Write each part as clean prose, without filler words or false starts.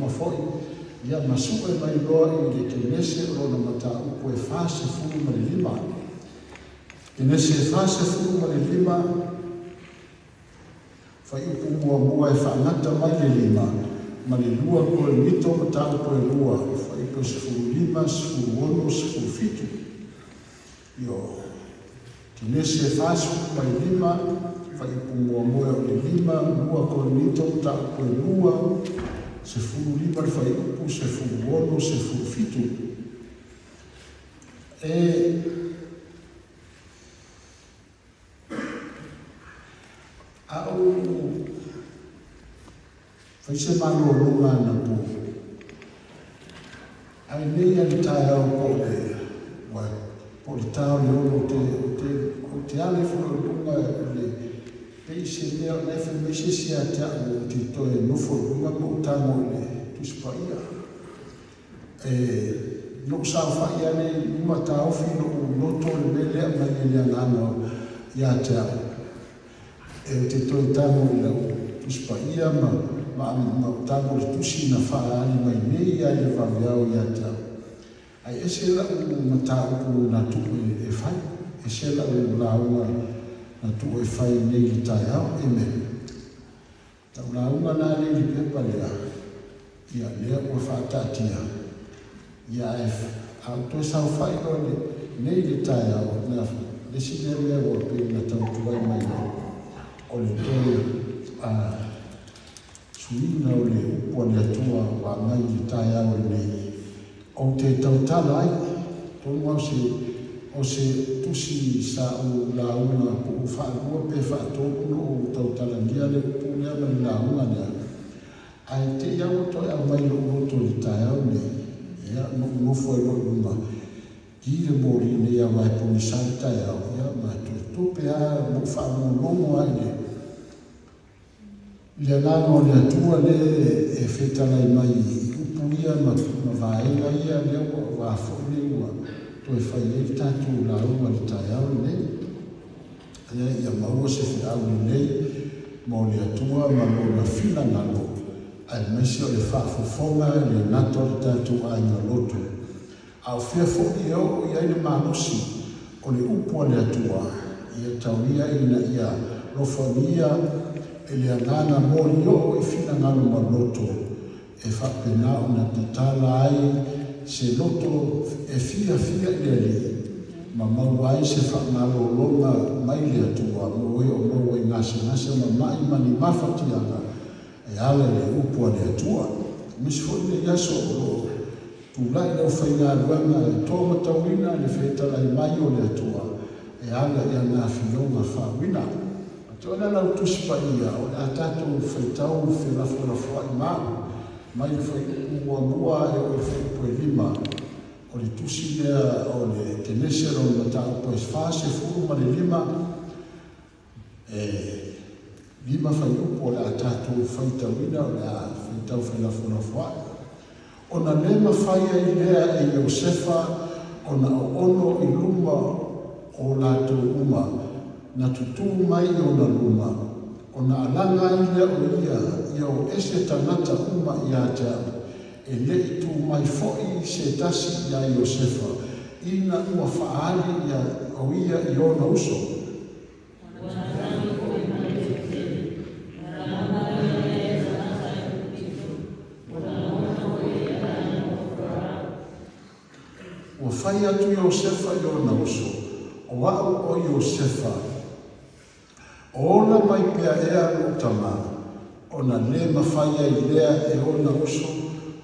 foi ia masuk mai loa i le kenese o na mata upo e fase fulu ma le lima. Kenese e fase fulu ma le lima, fai upu mua e whaangata mai le lima, ma le lua ko e mito mata upo e lua, fai upo se fulu lima, se fulu ono, se fulu fitu. Io, kenese e fase fulu ma le lima, fai upu mua o le lima, lua ko e mito mata upo e lua, se fulu lima le fai upu, se fulu ono, se fulu fitu. E au fai se malo lunga na pu. Ai nei ali tai au po le tau le ono te ale fulu lunga le peise lea le FMC sia te au te toe nufo lunga po tango le tuspaia. No sa fai ane uma tau fino noto le mele mai le angano ia te au. Te toi tango le tuspaia ma tango le tusi na faa ani mai nei ia le vaviao ia te au. Ai ese la matau na tuku e fai, ese la launga na tu e fai nei li tai au e me. Tau la unga na nei li pepa lea, ia lea ua whaatatia. Ia e au toi sau fai o nei li tai au, na le sine lea ua pe na tau tuai mai o le toi suina o le upua le atua wa mai li tai au nei. O te tautala ai, tonu au o se tusi sa o launga po whaakua pe whaatokunu o tautala ngia le pulea mani launga nea. Ai te iau toi au mai lo roto li tai au ne, ia nofo e lo luma. Ki le mori ne ia wai poni sai tai au, ia ma tope a mo whaamolomo ai ne. Le ngano le atua le e whetalai mai upuia ma vaenga ia leo wa fōne ua toi whai e tatu la ua le tai au nei. Ia maua se fi au nei mo le atua ma mo la fila ngalo ai mesi o le whaafofonga le nato le tatu ai na loto. Au fia fōne au ia ina manusi o le upua le atua ia taunia ina ia rofania e le angana mori o e fina ngalo ma loto e whapena o na tatala ai se loto e fia i le ma mau ai se whangalo longa mai le atua mo e ngase ma mai mani mawhatianga e ale le upua le atua. Misi fōne yaso o tūlai lau whainga ruanga e tōma tauina le whetala i mai o le atua e ale ia ngā whionga whawina. Tōna lau tuspa ia o le atatu whaitau whenafo ai mau mai le whai mua e o le whaipoe lima o le tusi lea o le tenese ro na tau poe fase furu ma le lima lima whai upo o le atatu whaitauina o le whaitau whenafo ai. O na lema whai ai lea e Iosefa o na ono i luma o lātou uma na tutu mai o na luma, o na alanga ia o ia o ese tangata uma ia tau, e le i tu mai foi se tasi ia Iosefa, ina ua whaali ia o ia i ona uso. Ua whai atu Iosefa i ona uso, o au o Iosefa, ona mai pea ea utama, ona le mawhaia i lea e ona uso,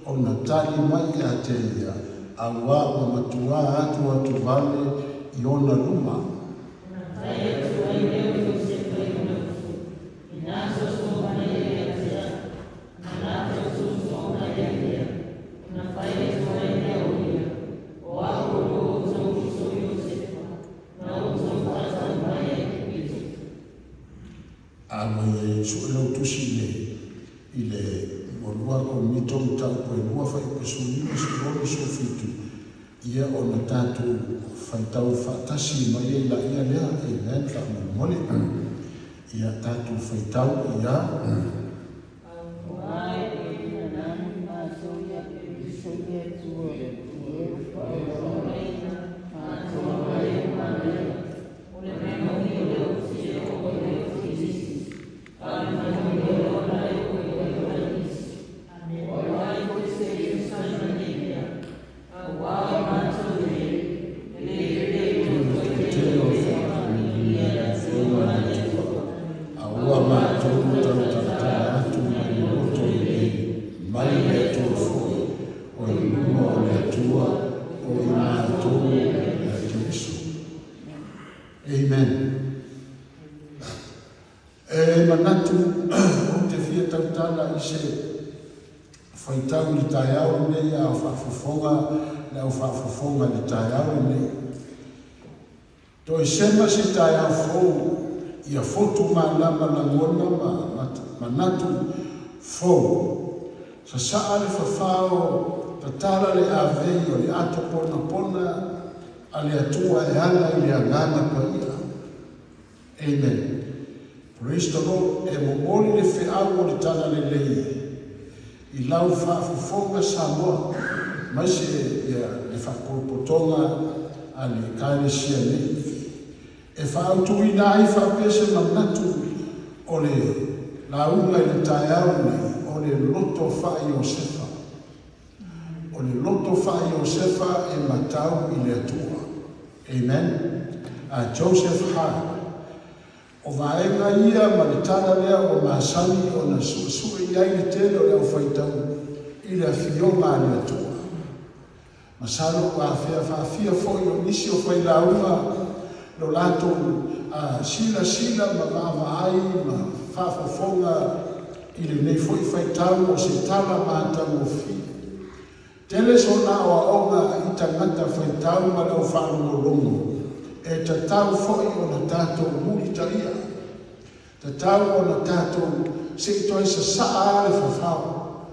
ona tali mai a te ia, a wā o matua atu vale i ona luma. Suelo tusi i le morua ko mito mtau po e lua whai pesulima sirone sofitu ia o na tātou whaitau whaatasi mai e la ia lea e lenta mole ia tātou whaitau ia le atua foi, o luma o le atua, o mātou le atua isu. Amen. Manatu o te fia tautala i se whaitau li tai au nei au whaafofonga li tai au nei. To i sema se tai au fōu ia fotu mālama na ngona manatu fōu. Sa saa le whawhao tatara le avei o le ato pona a le atua e ana i le agana pa ia. Amen. Praise the Lord, e mo le whiau o le tana le lei. I lau whaafofonga Samoa, mai se le whakoropotonga a le kaere sia nei. E whaautuina ai whapese manatu o le launga i le taiau nei, o le loto whai o sefa. O le loto whai o sefa e matau i le atua. Amen. Joseph Hart. O vaenga ia ma le tana lea o masani o na suesue iai le tele o leo whaitau i le awhionga le atua. Masano kwa whawhia foi o nisi o whailaunga lo lato sila ma maai ma whawhafonga i le nei foi whaitau o se tala mātau o fi. Tele so na o onga i tangata whaitau ma leo whaarungolongo. E tatau foi o na tātou murita ia. Tatau o na tātou se toi sa saa le whawhau.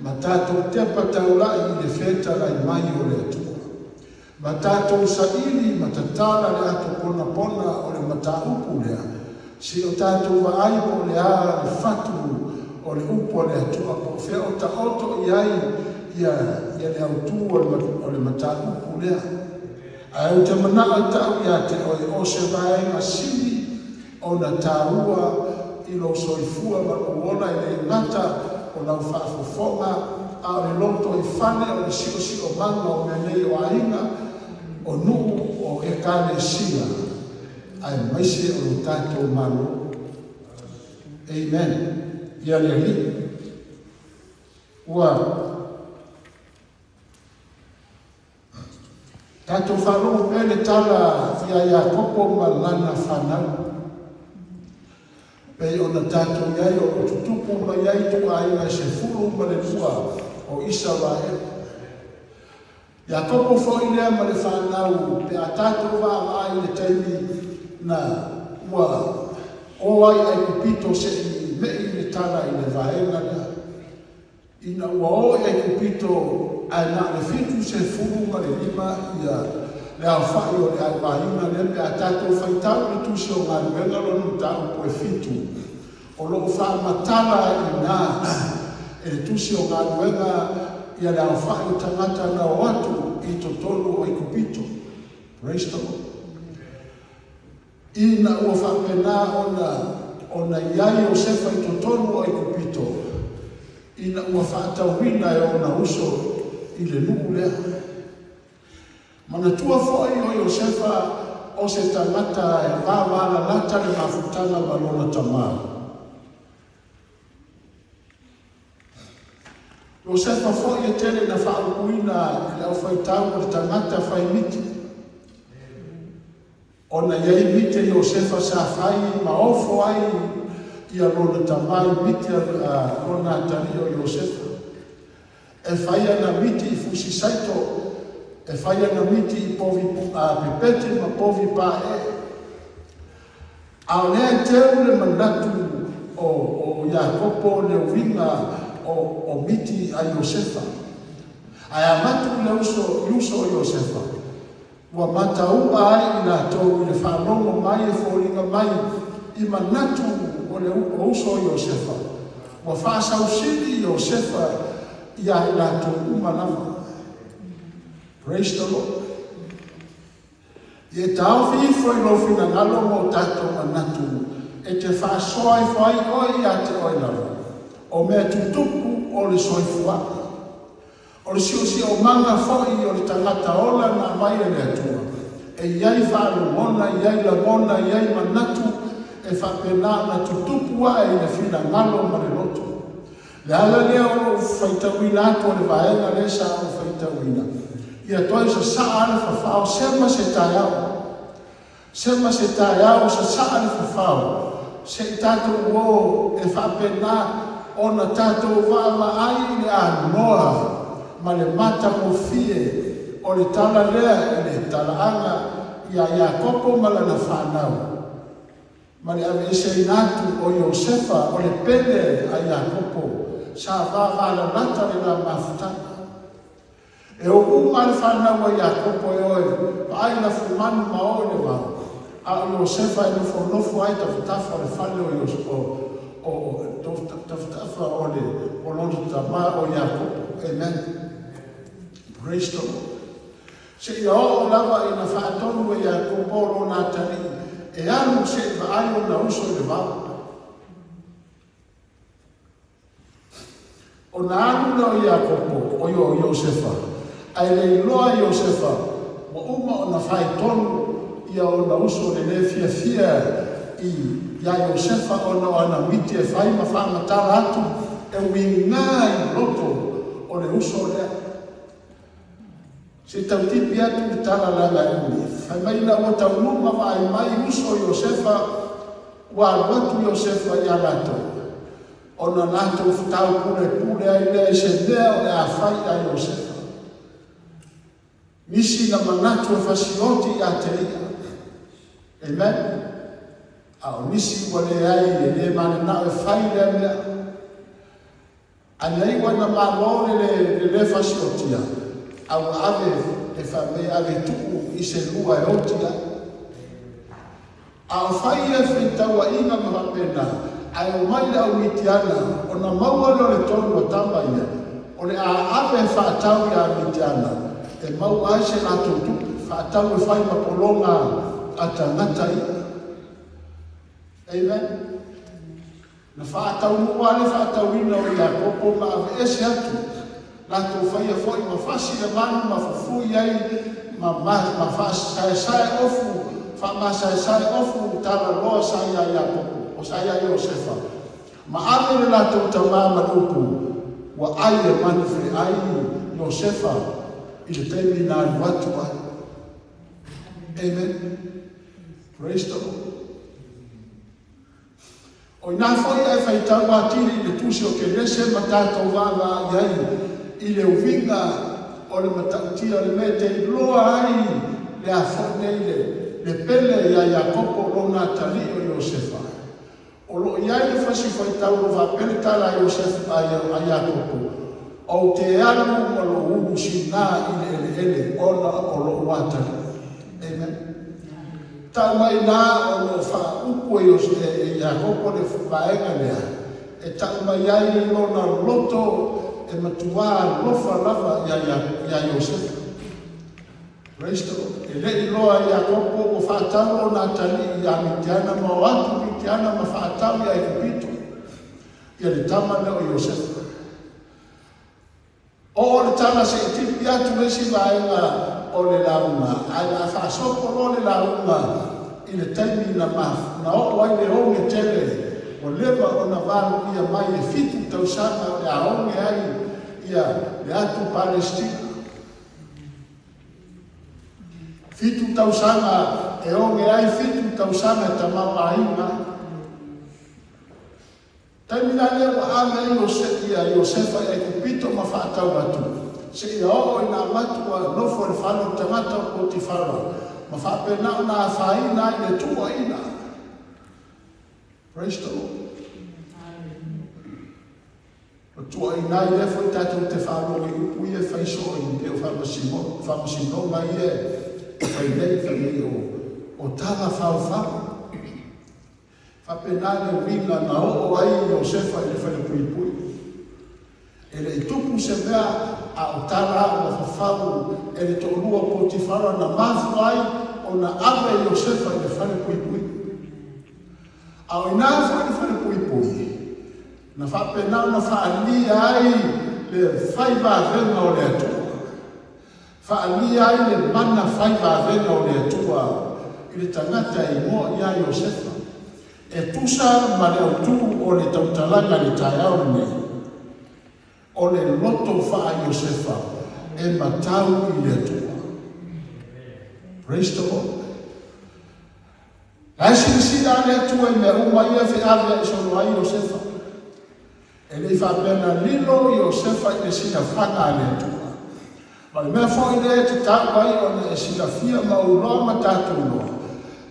Ma tātou te pataula i le wheta rai mai o le atua. Ma tātou sa ili ma tatala le ato pona o le mataupu lea. Se o tātou wa ai po le a le fatu o le upo le atua. Po whea o ta oto i ai ia le autu o le mataupu lea. Ai te manaa tau ia te o se vaenga sini o na tāua i lo soifua ma uona i le ngata o lau whaafofonga a le loto i whane o le sio manga o menei o ainga o nuu o e kane sia ai maise o lo tātou malo. Amen. Ia le li. Ua Tato whanau pele tala ia kopo ma lana whanau. Pei ona tato iai o tutupu ma iai tuka aina se furu ma le fua o isa wae. Ia kopo fo ilea ma le whanau pe a tato wa ai le taimi na ua o ai kupito se i mei le tala i le vaenga na. Ina ua o ai kupito ai na le fitu se furu ma le lima ia le awhai o le aiwaina le pe a tātou whaitau le tusi o ngā ruenga lonu tau po e fitu. O lo whaamatala i nā e le tusi o ngā ruenga ia le awhai o tangata na o atu i to tolu o i kupito. Praise the Lord. Ina ua whapena ona iai o sefa i to tolu o i kupito. Ina ua whaatauina e ona uso i le nuu lea. Mana tua foi o Iosefa o se tangata e wāwāna lata le mafutanga malona tamara. Iosefa foi e tele na whaakuina i lau whaitau o le tangata whaimiti. O na iei mite Iosefa sa whai ma ofo ai i a lona tamai miti a lona atari o Iosefa. E whaia na miti i fusi saito, e whaia na miti i povi pepete ma povi pae. A lea teu le manatu o Iakopo le uinga o miti a Iosefa. Ai amatu le uso o Iosefa. Ua mataua ai na tau le whanongo mai e whoringa mai i manatu o le uso o Iosefa. Ua whaasausiri Iosefa ia e lato umanama. Praise the Lord. Ie tau whiwhoi no whina ngalo mo tato manatu e te whaasoa e whai oi a te oi lawa. O mea tutupu o le soifuaka. O le siusi o manga whoi o le tangata ola na mai e le atua. E iai whaalumona, iai lamona, iai manatu e whapena na tutupua e le whina ngalo ma le loto. Le ala lea o faitauina atu o le vaenga le sa o faitauina. Ia toi sa ale fafao, sema se taiao. Sema se taiao sa ale fafao. Se tatou o e whapena o na tatou wa'amaai le anoa. Ma le mata mo fie o le tala lea le talaanga ia Iakopo malana whanau. Ma le ave ese inatu o Iosefa o le pele a Iakopo sa wawala nata le la mafutana. E o uma le whanau a Iakopo e oe, ai la fumanu ma o le wau. A Iosefa e nofo ai tafutafa o le whale o Iosefa o tafutafa o le o londo tama o Iakopo. Amen. Praise the Lord. Se ia o lava ina whaatonu e Iakopo lo nā tani, e anu se vai o na uso le vau. O na anu na o Iakopo, o Iosefa, ai le iloa Iosefa, wa uma o na whaitonu ia o na uso le fia i ia Iosefa o na ana miti e whai ma whangatara atu, e winga i loto o le uso lea. Se tautipi atu i tala langa uni. Whai mai na o tau numa vai mai uso Iosefa, wa watu Iosefa i alato. O na nato ufutau pule ai lea se lea o le a whai a Iosefa. Nisi na manatu e fasioti a te ia. Amen. Ao nisi wale ai le mane na e whai lea mea. Anei wana malore le fasiotia. Au ave e whamea ave tuku i se lua e otia. Au whai e whitaua ina maha pena, ai o mai au mitiana, o na maua leo le tonu o tamba ia, o le a ave e whaatau i a mitiana, e mau ai se la tutu, whaatau e whai mapolonga a tangata ia. Amen. Na whaatau mua le whaatau ina o Iakopo ma ave ese atu. La tu fai foi ma fasi e manu ma fufu ai ma fasi sai ofu fa ma sai ofu tala lo sai ai Iakopo o sai ai Iosefa ma ave la tu tama manuku wa ai e manu fe ai Iosefa il termina watu ai. Amen. Praise the Lord. O na foi ai fai tawa tiri le tusi o ke lese matato vanga ai i le uvinga o le matautia le mete i loa ai le afonei le pele ia Iakopo lo nā tali o Iosefa. O lo iai le fasi fai tau lo vapele tala Iosefa a Iakopo. O te anu o lo unu sina i le ele o lo watali. Amen. Tau mai nā o lo wha upo e Iakopo le vaenga lea. E tau mai ai lo na loto e matua lofa lava ia Iosefa. Praise the Lord. E le iloa Iakopo o whaatau o nā tali ia mitiana ma o atu mitiana ma whaatau ia Egipito. Ia le tamane o Iosefa. O le tala se itipi atu lesi vaenga o le launga. Ai la whaasoko lo le launga i le taimi na na o ai le onge tele. O lewa o na waru ia mai e fitu tausanga o le aonge ai ia le atu Palestina. Fitu tausanga e onge ai fitu tausanga tamama inga. Taimina le wa ame Iosefa e kupito ma whaatau atu. Se ia o ina matu wa nofo le whanu tangata o Potifara. Ma whaapena o na whaina i le tua ina. Praise the Lord. O tua ina i lefo i tatou te whano i upu i e whaiso i te o whamasino mai e whainei whanei o tala whau. Whapena le winga na o ai Iosefa i le whane pui pui. E le tupu se mea a o tala o whawhau e le to'olua Potifara na mafu ai o na ave Iosefa i le whane pui pui. A o ina whane pui pui. Na whapena na whaalia ai le whaiva venga o le atua. Whaalia ai le mana whaiva venga o le atua i le tangata i mo ia Iosefa. E tusa ma le autu o le tautalanga le taiao nei. o le loto wha Iosefa e matau I le atua. Praise the Lord. Ai si ale atua I mea uma ia fe avea I solo ai Iosefa. E lei whapena lilo Iosefa I le sina whanga ale atua. Ma le mea fo I le te tāpai o le sina fia mauloa ma tātou loa.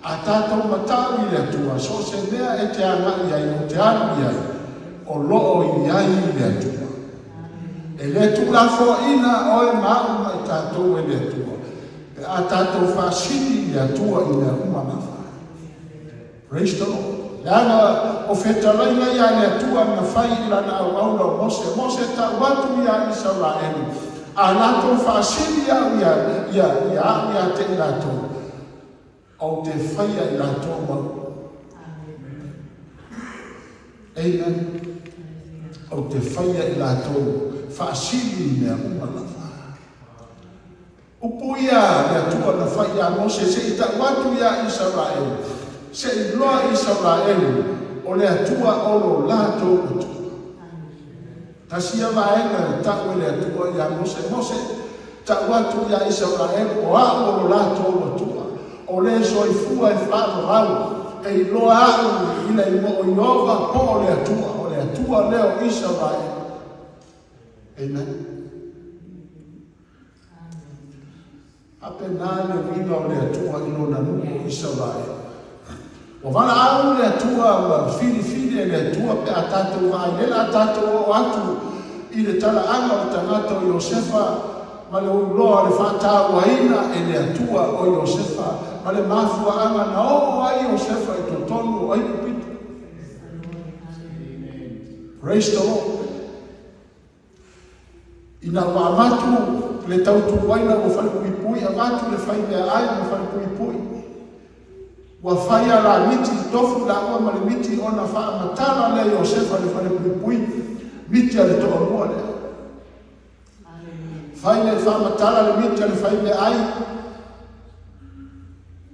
A tātou matau I le atua. So se mea e te anga iai o te anu iai. O loo I ai I le atua. E le tula fo ina oe mau mai tātou e le atua. E a tātou whasini le atua I le uma nafa. Praise the Lord. Le ana o whetalaina ia le atua na whai ila na aula o Mose. Mose ta watu ia Israel. A nato whasini ia te ilato. O te whaia ilato mau. Amen. O te whaia ilato. Whaasili mea umalafa. Upo ia le atua na whai a Mose se I ta watu ia Israel. Se I loa Israel o le atua o lo lato atua. Tasia vaenga ta o le atua ia Mose. Mose ta watu ia Israel o a o lo lato atua. O le soifua e whaarau e I loa au ina I mo o Iova po o le atua leo Israel. Amen. Apena le wina o le atua ilo na nuko Israel. O vana au le atua wa fili le atua pe atato wa ilela atato o atu I le tala anga o tangata o Iosefa ma le uloa le whata wa ina e le atua o Iosefa ma le mafua anga na o wa Iosefa I totonu o pupito. Praise the Lord. Ina wa matu le tautu waina o whare pui a matu le whai mea ai o whare pui. Wa whaia la miti tofu la ua ma le miti o na wha matala le Iosefa le whare pui. Miti a le toa mua le. Whai le wha matala le miti a le whai mea ai.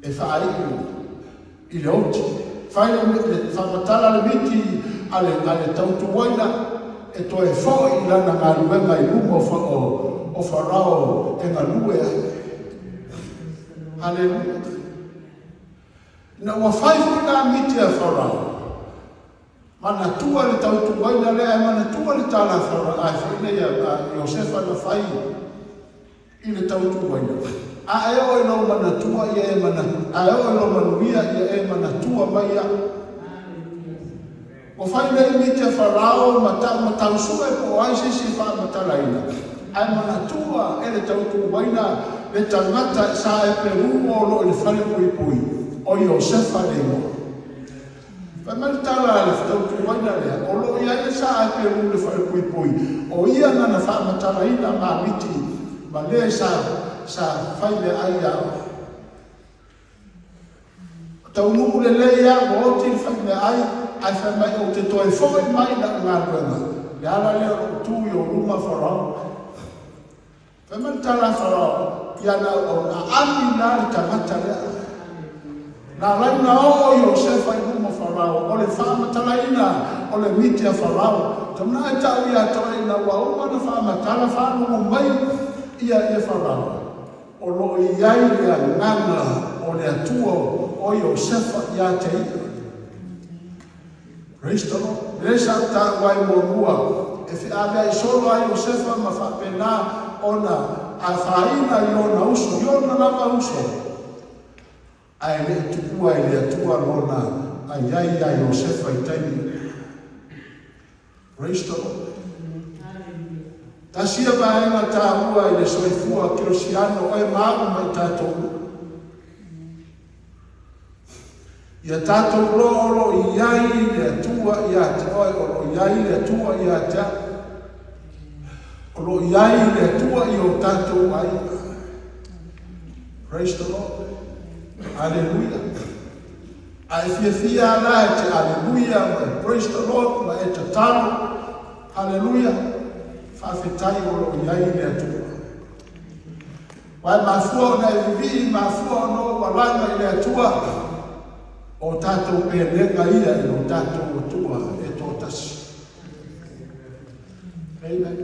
E wha ai I le oti. Whai le wha matala le miti a le tautu waina. E to e fo I lana ngā ruenga I lumo o wharao e ngā lue ai. Hallelujah. Na ua whaifu ngā miti a wharao. Mana tua le tautu waina lea, mana tua le tāna wharao. Ai whaine a Iosefa na whai I le tautu waina. A e o e lau mana tua I e mana. A e o e lau manuia I e mana tua mai a. O whai nei miti a wharao matau sua e po ai si wha matalaina. Ai mana tua e le tautu waina le tangata sa e peru o lo I le whare pui o Iosefa le mo. Whai mani tala le tautu waina lea o lo ia e sa e peru le whare pui o ia nana wha matalaina ma miti ma le sa whai le ai au. Tau numu le leia o oti whai le ai ai whai mai o te toi whoi mai na ngā ruenga. Le ala leo o tūi o ruma wharau. Whai mai tala wharau, ia na o na ami nā li tangata lea. Nā raina o Iosefa I ruma wharau, o le whamatalaina, o le miti a wharau. Tamna e tau ia toi na ua uma na whamatala whanungu mai ia e wharau. O lo I ai lea nganga o le atua o Iosefa ia te ia. Praise the Lord. Resa ta wai mo mua. E fi avea I solo ai Iosefa ma whapena ona a whaina I ona uso. I ona lava uso. Ai le tukua I le atua lona ai ai ai Iosefa I taini. Praise the Lord. Tasia vaenga ta ua I le soifua kirosiano oe maa mai tātou. Ia tātou lo iai le atua ia te oe o lo iai le atua ia te o lo iai le atua I o tātou ai. Praise the Lord. Hallelujah. Ai fia la e te hallelujah. Praise the Lord. Ma e te talo. Hallelujah. Whawhetai o lo iai le atua. Wai mafua na e vivi mafua no walanga I le atua. O tātou pe lenga ia I o tātou o tua e tō tasi. Amen.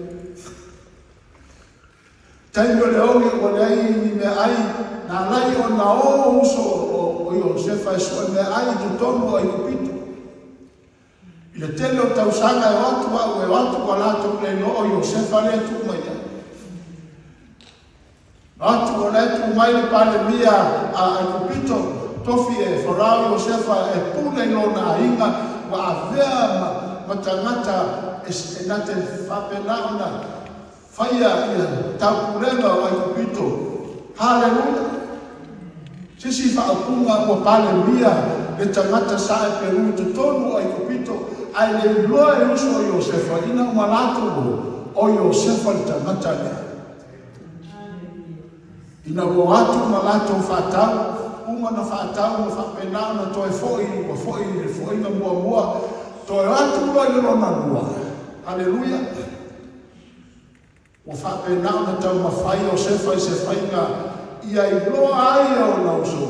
Taimo le onge o le ai ni me ai na lai o na o uso o Iosefa so me ai tu tomo ai kupito. Ile tele o tausanga e watu kwa lato le no o Iosefa le tu mai. Watu o le tu mai le pale mia ai kupito tofi e forao Iosefa e pule no na inga wa avea matangata nate whapenaona whaia ia taukurema o ai kupito. Hallelujah. Sisi whaapunga o pale mia le tangata sae peru te tonu ai kupito ai le loa e uso o Iosefa ina umalato o Iosefa le tangata lea. Ina o watu malato whatau uma na whatau na whapenao na toi foi na mua toi watu loa i rona mua. Hallelujah. O whapenao na tau mawhai Iosefa i se whainga ia i loa aia o na uso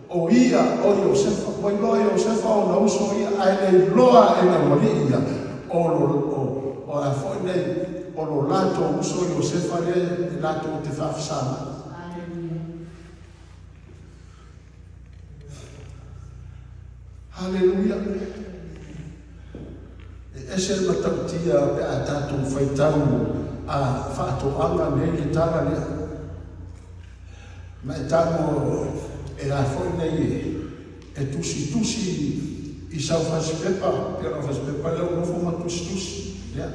o ia o Iosefa. O i loa Iosefa o na uso ia ai le loa e na wali ia o a foi nei o lo lato uso Iosefa le lato te whafisana. Hallelujah. Ese matautia pe a tatu whaitau a whaatoanga nei ki tara lea. Ma e tango e a foi nei e tusi i sau whasipepa, pera whasipepa leo nofo ma tusi. Lea.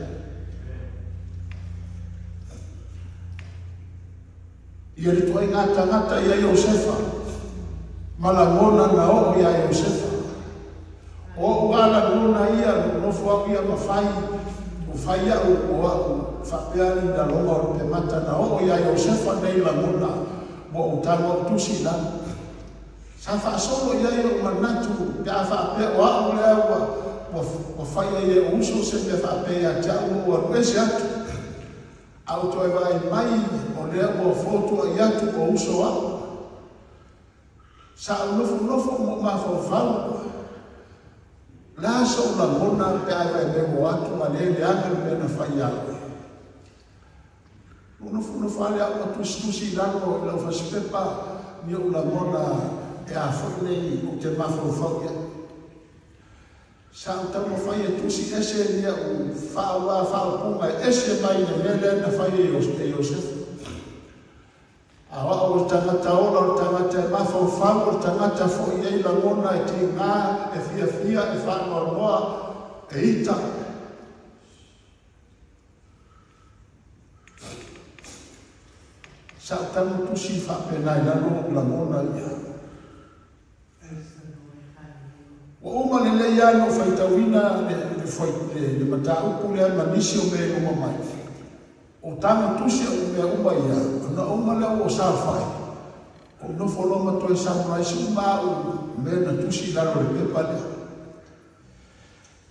Ia li toi ngata ia Iosefa. Malangona na o ia Iosefa. O ala luna ia no fo ia mafai o faia o fapeani da longa o pe mata na o ia Iosefa nei la mona mo utano tusi na sa fa solo ia o manatu ya fa pe o a le o faia ia o uso se me fa pe ya ja o pese atu auto e vai mai o le o foto ia tu o uso a sa no mo ma fa la so la mona pe ai vai me atu ma le anga me na faia no fale a tusi la no la faspepa ni o la mona e a foi o te ma fa sa ta mo faia tusi ese ni o fa punga ese mai le na faia Iosefa awa o tangata o tangata ma fa o tangata fo ia la mona e tinga e fia e fa no e ita sa tamu tusi fa pena la mona ia o uma le ia no faitawina le matau pule manisi o me o mai o tanga tusi o me uma ia na uma le o sa fai o no folo ma to sa mai suma o me na tusi la o le pale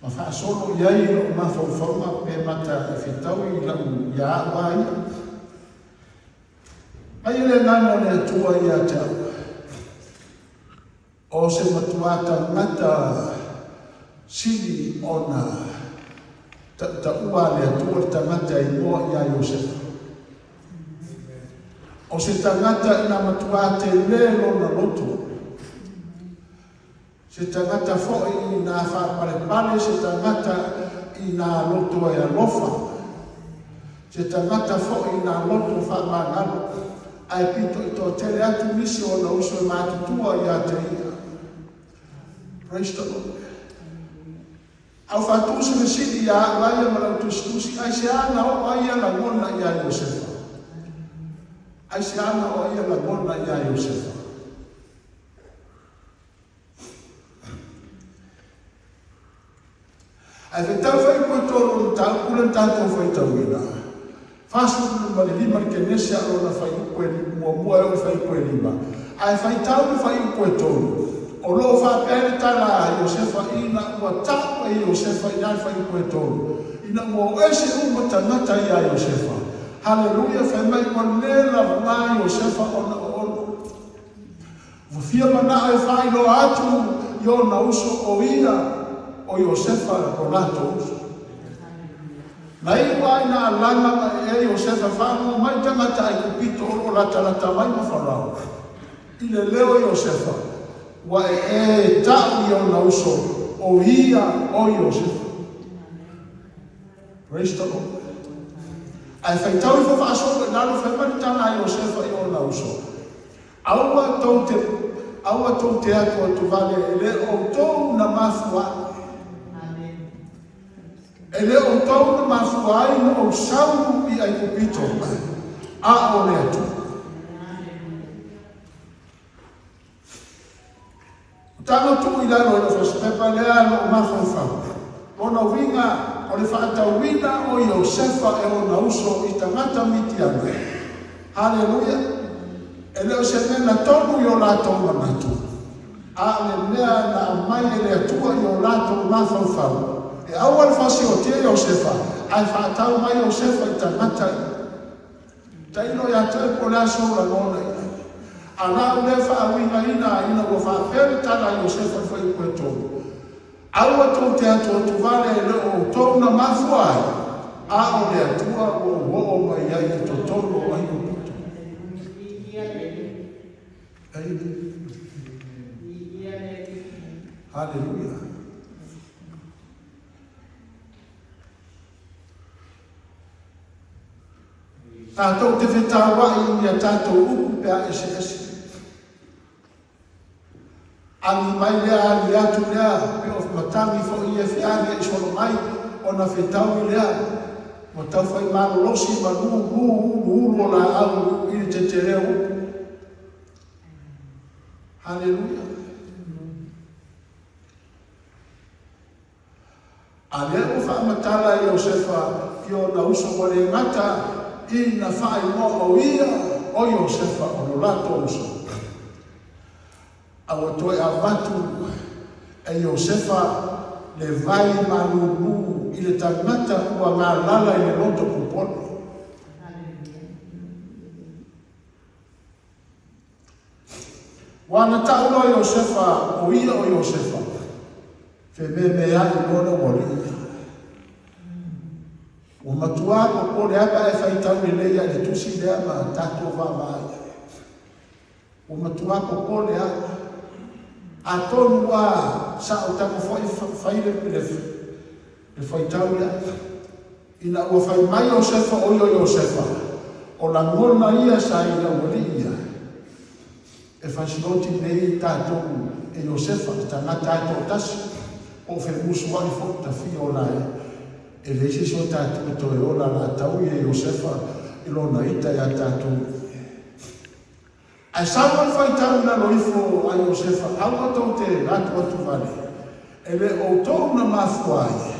ma fa solo ia o ma fa forma pe mata fitawi la ia mai ai le nano le tua ia ta o se matuata mata sili ona ta ua le tua tangata i moa ia Iosefa o se tangata ina matuate lelo na loto se tangata foi ina whapare se tangata ina loto e alofa se tangata foi ina loto whamangalo ai pito i tō tere atu nisi o na uso e mātutua i a te ia. Praise the Lord. Au whatusi me sidi i a laia marau tusi ai se ana o aia la ngona i a Iosefa. Ai se ana o aia la ngona i a Iosefa. Ai whetau whai koe tōru tau kura tātou whai tau ina. Fasu ma le lima ke nese a ona fai upo e mua e fai upo e lima. Ai fai tau fai upo e tonu. O lo fa pere tala a Iosefa ina ua tau e Iosefa ina fai upo e tonu. Ina mua ese uma tangata i a Iosefa. Hallelujah, fai mai kwa nela ma Iosefa ona ono. Vufia mana e fai lo atu yo na uso o ina o Iosefa o lato uso. Na iwa ina alanga e Iosefa whango mai tangata ai kupito o lata mai ma Farao. Ile leo Iosefa wa e tau i na uso o hia o Iosefa. Praise the Lord. Ai whaitau i whawhaso e nalo whaimaritana i Iosefa i o na uso. Aua tau te atu atu vale e le o tau na mafua. E le o tau na mafua ai na o sauru i ai kupito. A o le atu. Tano tu i lalo i na whaspepa le alo o mafau. Ona winga o le whaatauina o Iosefa e o na uso i tangata miti ane. Hallelujah. E leo se mena tonu i o lato manatu. A le mea na mai e le atua i o lato mafau. E awal fasi o tia Iosefa. Ai whaatau mai Iosefa i tangata i. Taino ya te po la sola nona i. A la ule whaawinga ina o whaapere tala Iosefa whai koe tonu. Aua tō te atu atu vale e leo o tōna mafua ai. A o le atua o mai ai ki tō tōno o ai o puto. Hallelujah. Tātou te whetā wai ni a tātou uku pēa ese. Ani mai lea ni atu lea pe of matangi fo i e whiane i solo mai o na whetau i lea. Mo tau whai maro losi ma ulu o la au i te te reo. Hallelujah. A lea o whaamatala i Iosefa ki o na uso o le ngata i na whai mo o ia o Iosefa o no lato uso. Awa toe a watu e Iosefa le vai manubu i le tangata ua ngā lala i le loto kupolo. Wana taulo Iosefa o ia o Iosefa. Fe me ai mona wale ia. O matua o pole aba e whaitau ni leia le tusi lea ma tato wa mai. O matua o pole aba a tonu a sa o tako whaile le whaitau ia. Ina ua whai mai Iosefa o Iosefa. O la ngona ia sa ina wali ia. E whasinoti nei tātou e Iosefa ta ngā tātou tasi. O whengusu wali fok ta fi o lai. E leisi so tātou to e ola la tau i Iosefa. Ilona ita ia tātou. Ai sawa i whaitau na loifo a Iosefa, aua tau te ratu atu vale. E le o tau na mafua ai.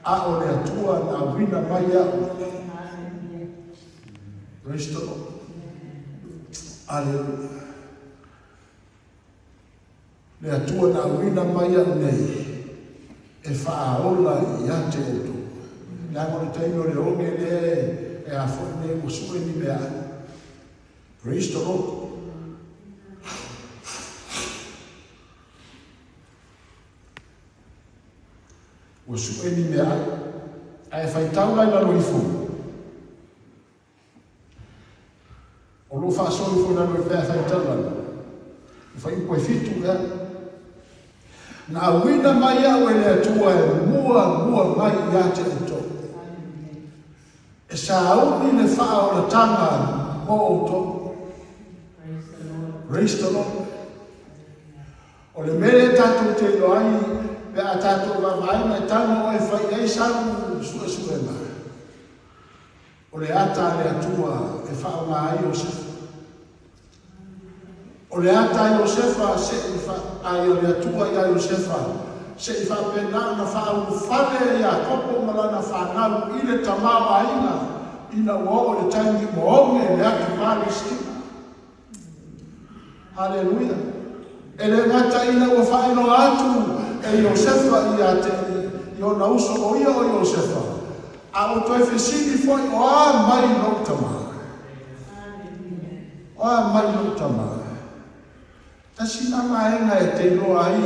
A o le atua na wina mai au. Praise the Lord. Alleluia. Le atua na wina mai au nei. E whaaola i ate oto. Nāko le taino le onge le e a whone mo sue ni mea. Praise the Lord. O su e ni mea ai whaitau lai la loifu. O lo wha soifo na loi pēr whaitau lai. Whai koe fitu ea. Na wina mai au e le atua e mua mai i ate e tō. E sa auni le wha o la tanga mo o tō. Praise the Lord. O le mere tātou te loai pe a tātou wa mai mai tano o e whai ei saru sue mai. O le ata le atua e whao ngā ai Iosefa. O le ata Iosefa se i ai o le atua i Iosefa se i wha pena na whao whale i a kopo malana whanau i le tamawa inga ina ua o le taimi mo onge le aki Palestina. Hallelujah. E le ngata ina ua whaino atu e Iosefa i ate i o na uso o ia o Iosefa. A o toi whesini foi o a mai lautama. O a mai lautama. Tasi na maenga e te loa ai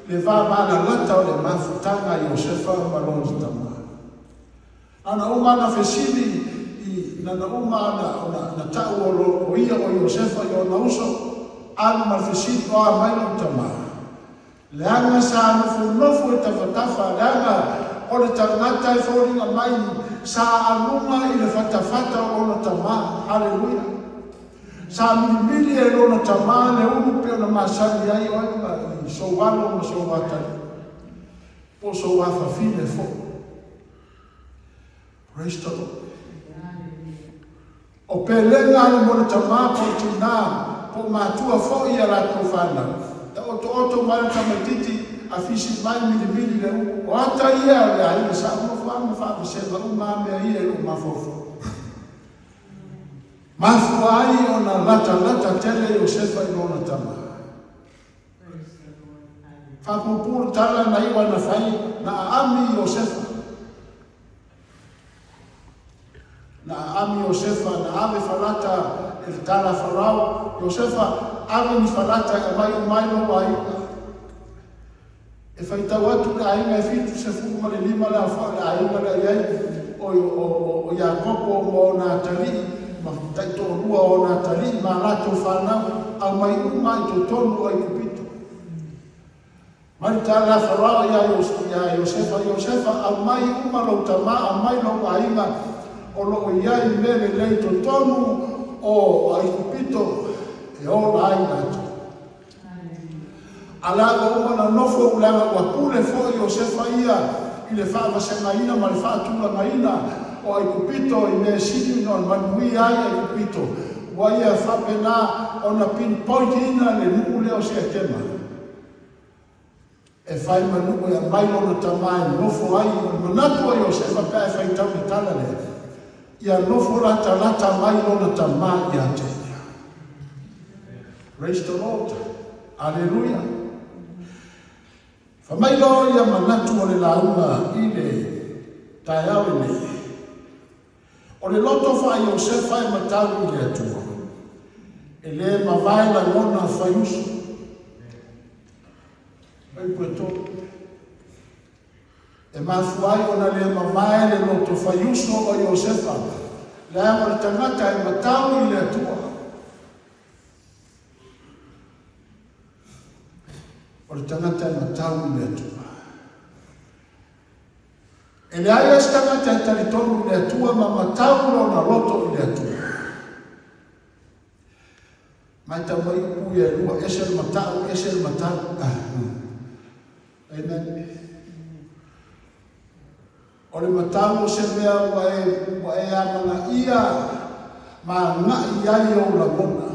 le vāmana lata o le mafutanga Iosefa malongi tama. Ana uma na fesili na uma na tau o ia o Iosefa i o nauso anu ma fesili o a mai no tama. Leanga sa nofu e tawatafa, leanga o le tangata e fōringa mai sa alunga i le fatafata o na tama. Haleluia. Sa milimili e lo na tama le unu pe o na masani ai o i sowalo ma sowatani. Po sowafa fine fo. Praise the Lord. O pelenga anu mo na tama po tina po matua fo i ala tofana. Oto mai tamatiti a fisi mai milimili le o ata ia le ai sa mo fa se va uma me ia o mafofo. Mafuai ona lata tele Iosefa i ona tama. Whakupuru tala na iwa na whai na ami Iosefa. Na ami Iosefa na ave falata e tala farao. Iosefa ave ni falata e mai no wai. E whaita watu ka ainga e fitu se fuma le lima la wha le ainga le iai o Iakopo mo na tali. Ma taito rua o na tali ma lato whanau au mai uma i to tonu ai kupito. Mari tala farao ia Iosefa au mai uma lo tama au mai lo ainga o lo iai mele lei to tonu o ai kupito e o la ainga to. Alaga uma na nofo ulanga wapule fo Iosefa ia i le wha masengaina ma le wha tula ngaina o ai kupito i me sini no manui ai kupito wa ia whapena o na pinpoint ina le nuku leo se tema e whai manuku ia mai lona tamai nofo ai o manatu ai o se whapea e whai tau ni tala le ia nofo lata mai lona tamai ia tenia. Praise the Lord. Alleluia. Whamai lo ia manatu o le launga i le tai au nei. O le loto wha Iosefa e matau i le atua. E le mawai la ngona whaiusu. Ai pueto. E mafuai o na le mawai le loto whaiusu o Iosefa. Le ama le tangata e matau i le atua. O le tangata e matau i le atua. E le aia stangata e taritonu le atua ma matau na loto i le atua. Mai tau mai upu e rua esel matau. Amen. O le matau o se mea wa e amana ia ma ngai ai o la mona.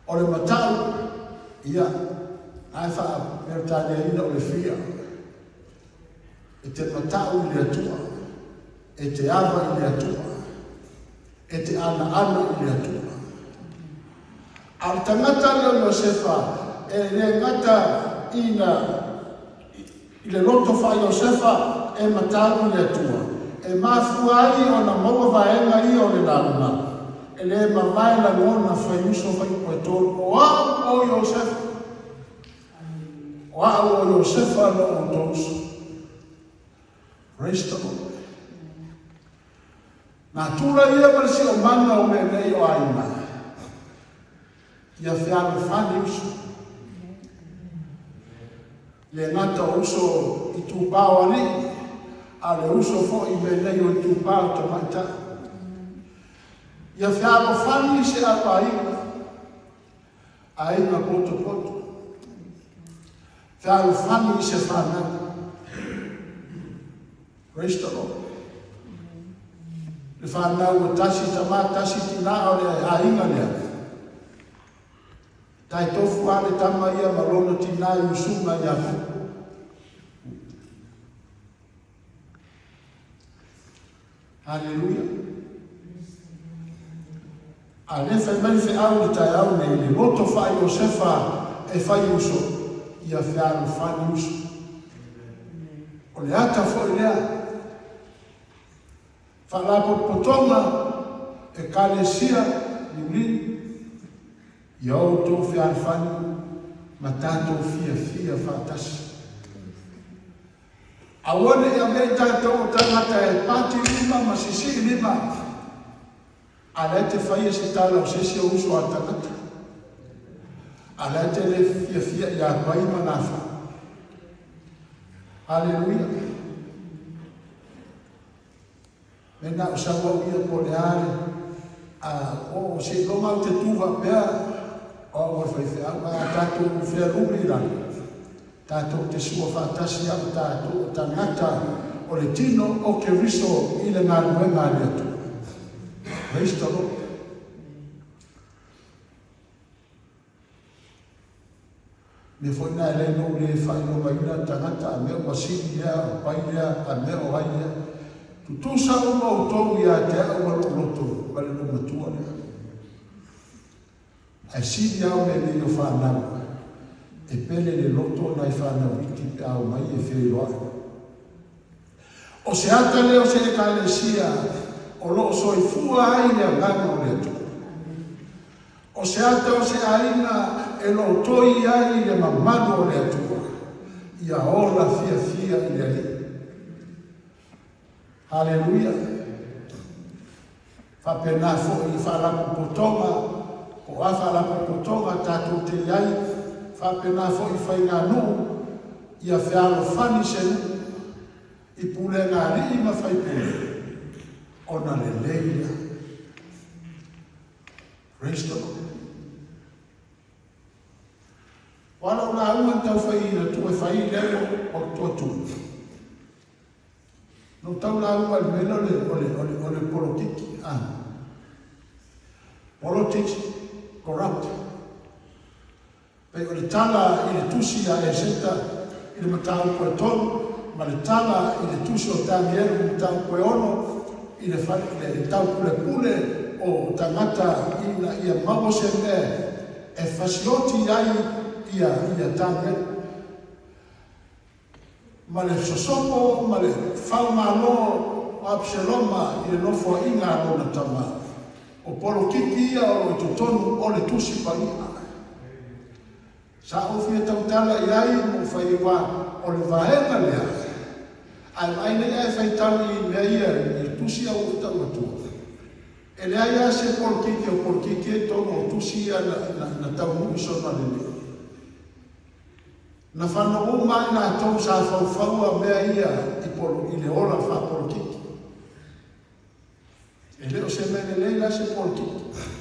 O le matau ia ai wha mertane ina o le fia. E te matau i le atua, e te awa i le atua, e te ana i le atua. Al tangata leo Iosefa, e le ngata i le loto wha Iosefa, e matau i le atua. E mafuai o na maua vaenga i o le launa, e le mamai la ngona whaiuso whai puetoro, o au o Iosefa. O au o Iosefa no o tosu. Praise the Lord. Na tula ia marisi o mana o me mei o aina. Ia whiano whani uso. Le ngata uso i tūpāo ani, a le uso fo i me nei o i tūpāo ta maita. Ia whiano whani se a aina. Aina poto. Whiano whani se whanau. Praise the Lord. Le whanau o tasi tama, tasi tina o le ainga lea. Tai tofu ale tama ia marona tina i usunga i afu. Hallelujah. A le whaimai whi au le tai au nei, le loto wha Iosefa e whai uso, ia whiano whani uso. O le ata fo i lea, whalapo potonga e kalesia i uli, i au tō whiarwhani, ma tātou fia whaatasi. Awane ia mea tātou tangata e pāti lima ma sisi lima. Ala te whaia se tāla o sesi o uso a tangata. Ala te le fia ia pai manafa. Haleluia. Mena o sawa uia po le ale. O se longa o te tuva pea. O whaiwhai a tātou whea rumi rana. Tātou te sua whātasi au tātou tangata o le tino o ke riso i le ngā ruenga le atu. Praise the Lord. Me foi na ele no le whai no maina tangata a mea wasini ea, a pai ea, a mea o hai ea. Tu sa o mau tau i a te au alo loto, wale no matua lea. Ai sini au le le o whanau. E pele le loto nai whana wiki au mai e whiroa. O se ata leo se e kalesia, o lo soi fua ai lea ngana o leto. O se ata o se aina e lo toi ai le mamano o leto. Ia ola fia i le li. Haleluia. Whapena fo i whalapu potonga, o a whalapu potonga tātou te iai, whapena fo i whainga no, ia whialo whani se no, i pule ngā rii ma whai pule, o na le leia. Praise the Lord. Wala o ngā unga tau whai ina tu e whai leo o tuatu. No tau ngā unga le mena ole politiki. Politics, corrupt. Pei o le tala i le tusi a e seta i le matau koe tonu, ma le tala i le tusi o tāngieru i matau koe ono, i le tau pule o tangata i a mawo se mea e fasioti ai i a tāngieru. Ma le sosopo, ma le whaumalo o Absaloma i le nofo i ngā rona tama. O polo kiki ia o i tonu o le tusi pa ia. Sa ofia tautala i ai mo whai wā o le vahenga lea. Ai aine ai whai tau i mea ia i tusi au o tau atua. E lea ia se polkiki o polkiki e tono o tusi ia na tau nui sona lele. Na whana o mai nā tau sa whau a mea ia i le ola wha polkiki. E leo se mene leila se polkiki.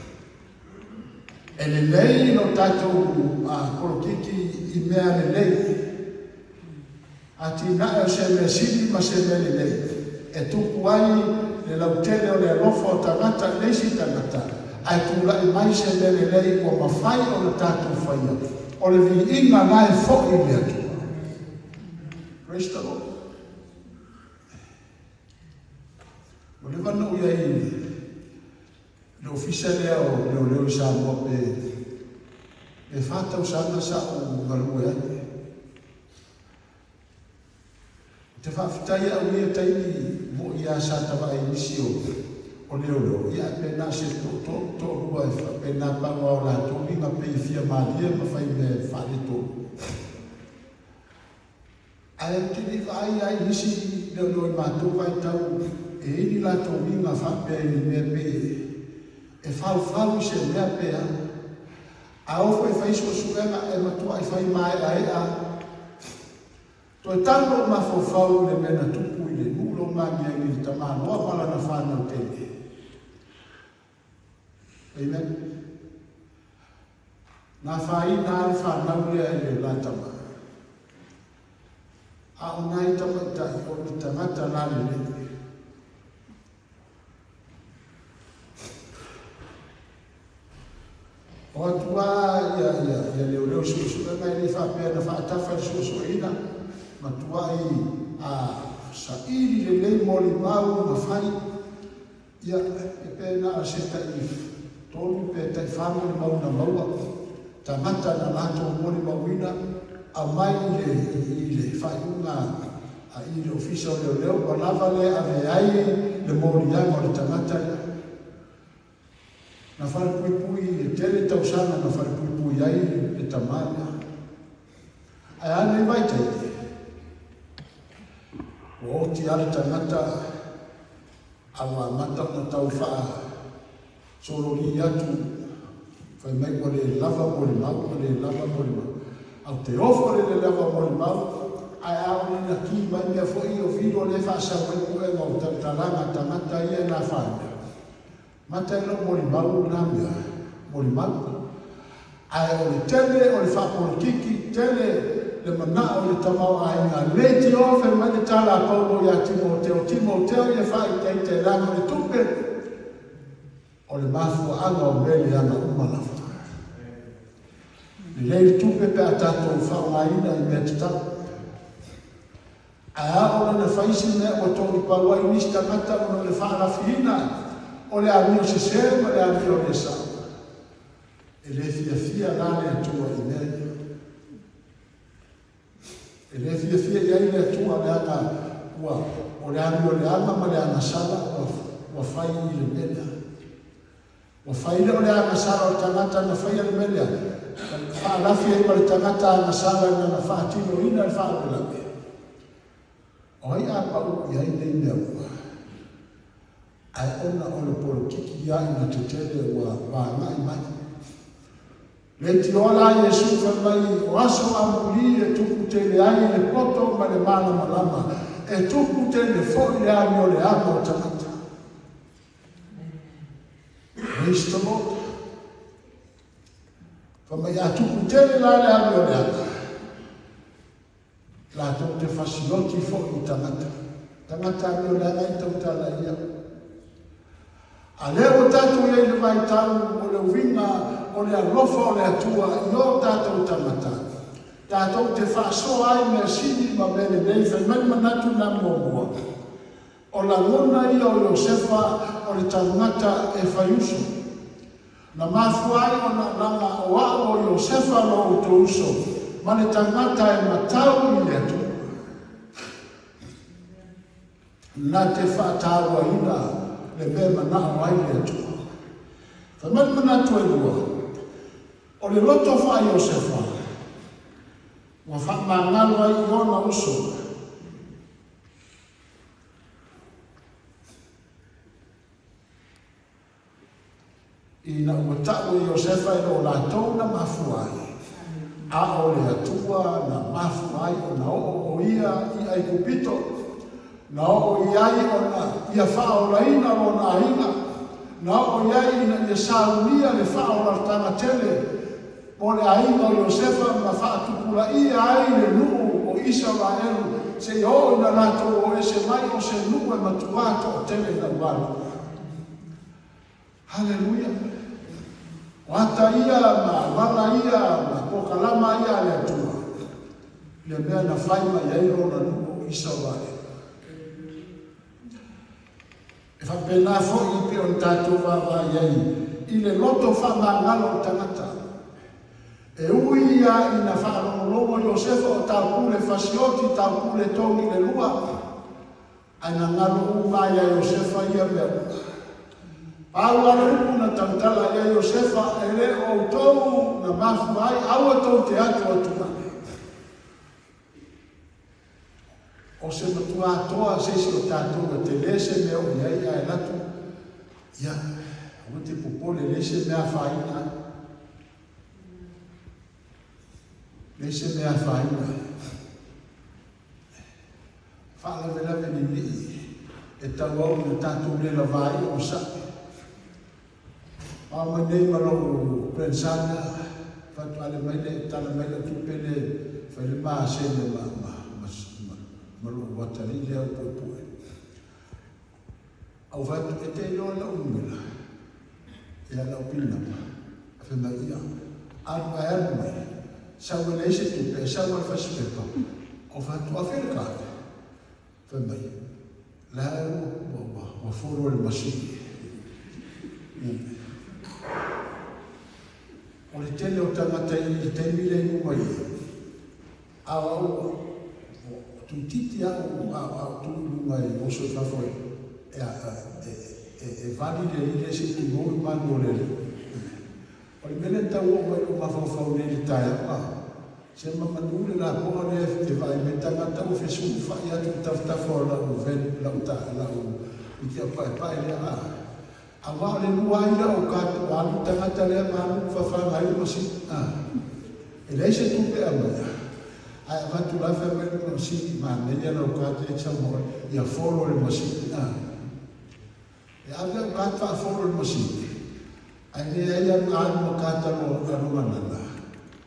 E le lei no tātou politiki i mea le lei. A ti na e se me sili ma se me le lei. E tuku ai le lautele o le alofo o tangata, leisi tangata. Ai tula i mai se me le lei o mawhai o le tātou whaia. O le vi inga nai fo i mea tu. Praise the Lord. O le vana ui ai le ofisa lea o leo sa mo e whātau sana sa o ngarua ai. Te whawhitai au ia taini mo ia sa tawa i nisi o leo. Ia pena se tō rua e pena pango au la tōmi ma pei fia maalia ma whai me whare tō. Ai tini ai nisi leo i mātou vai tau e ini la tōmi ma whapea i mea pei. E whau se mea pea, a ofo e whaiso suenga e matua i whai mai a ea. To e tango ma whau le mena tupu i le nulo mangi e ni tamano, a pala na whanau tene. Amen. Nā whai nā whanau lea e le latama. A o nai tamatai o ni tangata nā le le. O atua ia leo susu mai ni whapea na whaatawha susu ina ma tua i a sairi le lei moli mau ma whai ia e pēna a seta i tōru pē tai whamoni mau na maua ta mata na lato moli mauina a mai i le whaiunga a i le ofisa o leo wa lava le ave ai le moli ai mo le tangata ia. Na whare pui e tere tausana na whare pui ai e tamana. Ai ane vai te. o ti ale tangata awa mata na tau faa sorori atu fai mai o le lava mo le mau o le lava mo le mau au te ofo le lava mo le mau ai au ni na ki mai mea fo i o vido le faa sa wai kue mau talanga tangata ia na faa mata ilo mo le mau na mea mo le mau ai o le tele o le faa politiki tele le mana o le tamau ai nga le ti ofe mai le tala paulo ya Timoteo ia fai te langa le tupe o le mafu anga o mele ana umalafa le tupe pe atato whaungaina i mea titau a o le faisi me o toni paua i nista ngata o le whaarafihina o le amio se sema le amio le sa e le fia nane atua i mea e le fia iai le atua le ana ua o le amio le ama ma le ana sala ua fai i le mea ua fai le o le ana sala o tangata na fai le mea whaalafi e ma le tangata ana sala na whaatino ina le whaapelame o ai a pau iai nei mea ua ai ona o le politiki iai na te tele ua wāngai mai le tiola Yesu fa mai o aso amuli e tuku tele ai le poto ma le mana malama e tuku tele foi le amo le amo tangata Praise the Lord fa mai a tuku tele la le amo le amo la to te fasiloti foi tangata amo le amo i tau tala ia a leo tatu ia i le mai tau o le uvinga o le alofa o le atua i o tātou tamata. Tātou te whaasoa ai mea sini ma mene nei whai mai manatu na mōmua. O la ngona ia o Iosefa o le tangata e whaiuso. Na mafu ai o na langa o a o Iosefa lo o to uso. Ma le tangata e matau i le atua. Na te whaataua ina le mea manao ai le atua. Whai mai manatu e lua. O le loto wha Iosefa, wa wha mangalo ai i ona uso. I na umatau i Iosefa e o lātou na mafu ai. A o le atua na mafu ai o na o ia i ai kupito. Na o iai o na ia wha o laina o na aina. Na o iai na ia saunia le wha o la tanga tele. O le ainga o Iosefa ma whaatupula ia ai le nuu o Israelu se i o ina lato o ese mai o se nuu e matuato o tele na wala. Haleluia. O ata ia ma wala ia ma pokalama ia le atua. Le mea na whaima i airo na nuu o Israelu. E whapena fo i pe on tātou wawa iai. I le loto whamangalo tangata. E ui ia ina whaarongologo Iosefa o tau kule fasioti, tau kule tongi le lua. Aina ngalo umai a Iosefa ia mea. Pau ala upu na tautala ia Iosefa e le o tou na mafu ai, au a tou te atu atua. O se matua atoa sesi o tātou te lese mea o iai a e latu. Ia, o te popole lese mea whaina. Lese mea whaina. Whaalawelawe ni ni e tau au na tātou le lawai o sape. Mama nei maro pensana, fatu ale maile, tala maile tupele, whaile maa sene maro watari lea o poipue. Au fatu e te ilo la umela, e ala upina ma, a whema ia, aru a aru mai. Sawa le se tupe, sawa le fasipepa, o fatu a wherekate. Whemai, lao wa foro le masiki. O le tele o tangata i te mile i umai. Awa ua, tu titi au tu lumai oso i whafoi. E vali le ile se tu ngoi manu o lele. O le mele tau o mai o mawhawhau nere tae apa. Se mamanule la po le te vai me tangata o fesu fa ia tu tafo la o ven la uta la o i a pai le a awa le nuai la o ka wa tangata le ma fa fa mai mo si e lei se tu pe ama ai va tu la fa me mo si ma ne ya lo ka te cha mo ia folo le mo si e ave ka fa folo le mo si ai ne ia ma mo ka ta mo ka no manana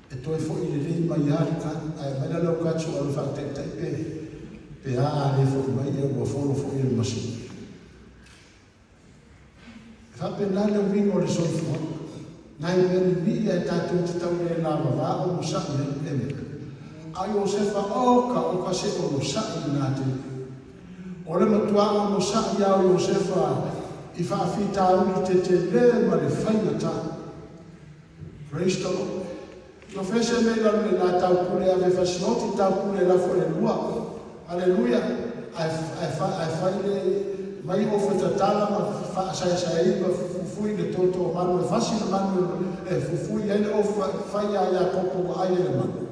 e toi fo i le mai ar ka ai mai lo ka chu al fa te pe a le fo mai e o fo i le masi fa pe la le vingo le so fo nai pe ni e ta tu te tau le la va o sa ne e ai o se fa o ka se o sa na te o le matua o sa ia o se fa i fa fita o te le ma le fa ta praise the Lord. Lo fece me la tau kule ave fasinoti tau kule la fo le lua. Alleluia. Ai fa le mai o fo tatala ma fa sai ma fui le toto manu e fasi na manu e fui ele o fa ya popo ai le manu.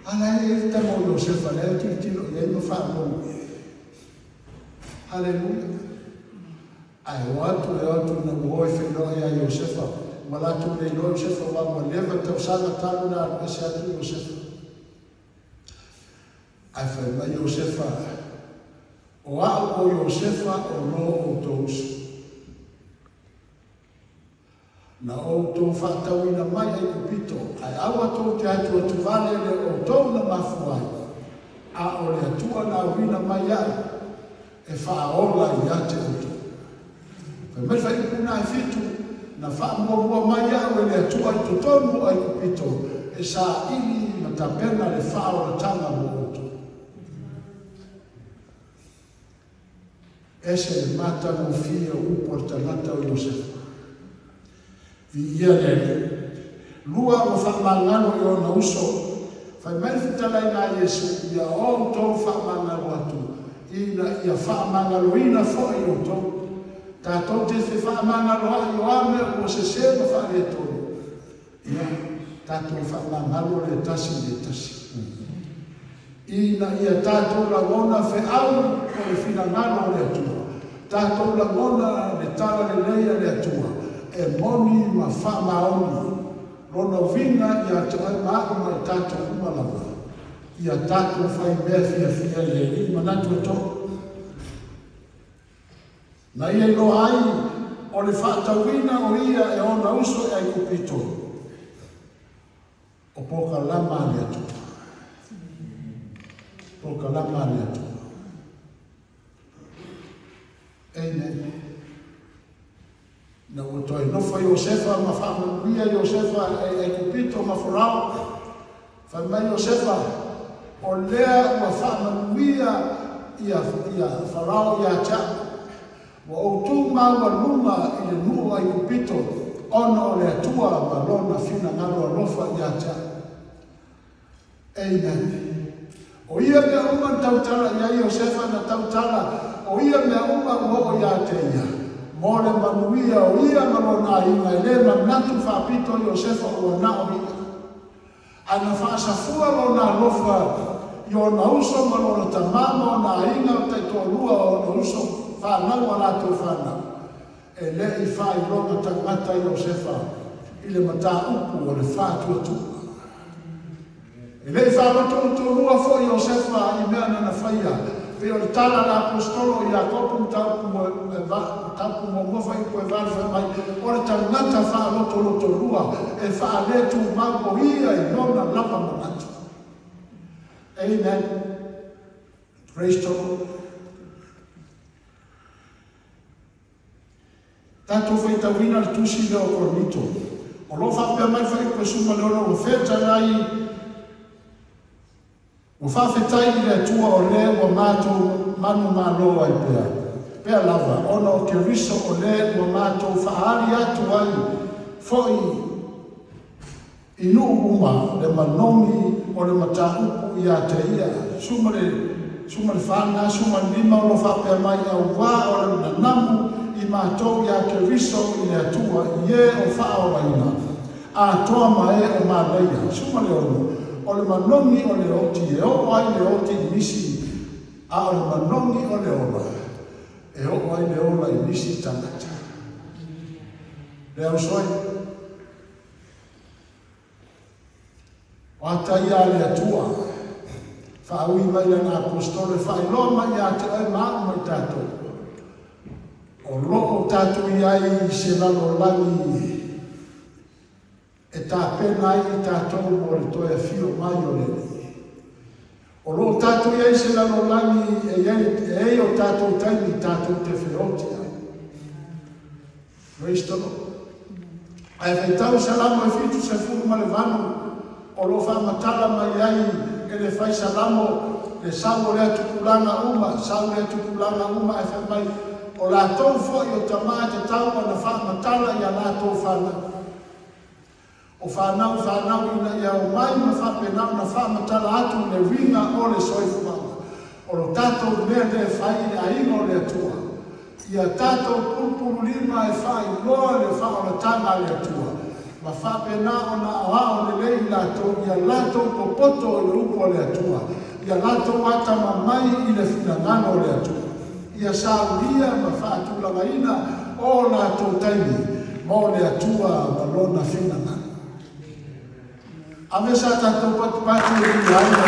Ala e ta mo lo se fa le ti lo e no fa mo. Alleluia. Ai watu na mo e fe no ya Josefa. Wala tu le lo Josefa wa mo leva te usana tanu na ese atu Josefa. Ai fa mai Josefa. O a o Josefa o no o tos. Na o to fa tawina mai ai kupito. Ai awa to te atu tu vale le o to na mafuai. A o le atua na wina mai ai. E fa ola ia te o to. Fa mai fa ikuna fitu. Na fa mo mai a o le atua i totonu ai kupito e sa ili na tapena le fa o tanga mo to ese mata mo fia u portanata o Josef vi ia le lua o fa mangano yo na uso fa mai fitala ina Yesu ia o to fa mangano atu ina ia fa mangano ina fo i o to ta to te fa manga lo ai o ame o se ma fa le to ia ta to fa manga lo le tasi ina ia ta to la bona fe au o le fina ngalo le tu ta to la bona le tala le leia le tu e moni ma fa maoni lo no vinga ia to ma ta to ma la ia ta to fa me fia le ma na to na ia no ai o le whaatawina o ia e ona uso e ai kupito. O poka lama ni atu. Poka lama ni atu. Amen. Na utoi no fa Josefa ma fa Maria Josefa e kupito ma forao. Fa mai Josefa o lea ma fa Maria ia farao ia cha. Wa o tu maua luma i le nuu ai kupito ono le atua ma lona fina ngalo alofa i ata. Amen. O ia mea uma tautala ia Josefa na tautala o ia mea uma ua i ate ia. Mo le manuia o ia malona inga i le manatu whapito Josefa o nao ia. Ana whaasafua lona alofa i o na uso malona tamama o na inga o taitolua o na uso whanau ala tō whanau. E le i whai longa tangata i Josefa i le mata upu o le whātua tu. E le i whātua tō rua fo i Josefa i mea na whaia. Pe o le tala la apostolo i a kopu taupu mo mofa i koe valfa mai. O le tangata whātua tō rua e whaaletu mau ia i nona lapa manatu. Amen. Praise the Lord. Tato fai tawina le tusi leo koronito. O lo whapea mai whai koe suma leona o wheta rai. O whawhetai le atua o le wa mātou manu mālo ai pea. Pea lava, ona o ke riso o le wa mātou whaari atu ai. Foi inu uma le manomi o le mata upu i a te ia. Suma le whana, suma le lima o lo whapea mai au wā o le nanamu. I mātou ia ke riso i le atua i e o whaoraina. a toa mai o malaia suma le o le manongi o le oti e o ai le oti nisi a o le manongi o le ola e o ai le ola i nisi tangata le au soi o ataia le atua whaui mai na apostole whailoa mai a te ai maa mai tātou o loo tātou i ai se lalo langi e tā pena i tātou mo le toi a fio mai o le o loo tātou i ai se lalo langi e o tātou taimi tātou te whioti ai Praise the Lord. Ai whaitau salamo e fitu se furu ma le vanu o lo whamatala mai ai e le whai salamo le sau le atukulanga uma e whamai o la tau fo i o tamaa te tau o na whamatala i a la tau whanau. O whanau ina i au mai ma whapenau na whamatala atu le winga o le soifumanga. O lo tātou mea le whai a ingo le atua. Ia tātou pulpulu lima e whai loa le whaolatanga le atua. Ma whapena o na oa o le lei lātou, ia lātou popoto i upo le atua. Ia lātou atama mai i le whinangano le atua. Ia sauria ma whaatulanga ina o lātou taimi mo le atua ma lona whinangano. Ame sa tātou patu e ki haina.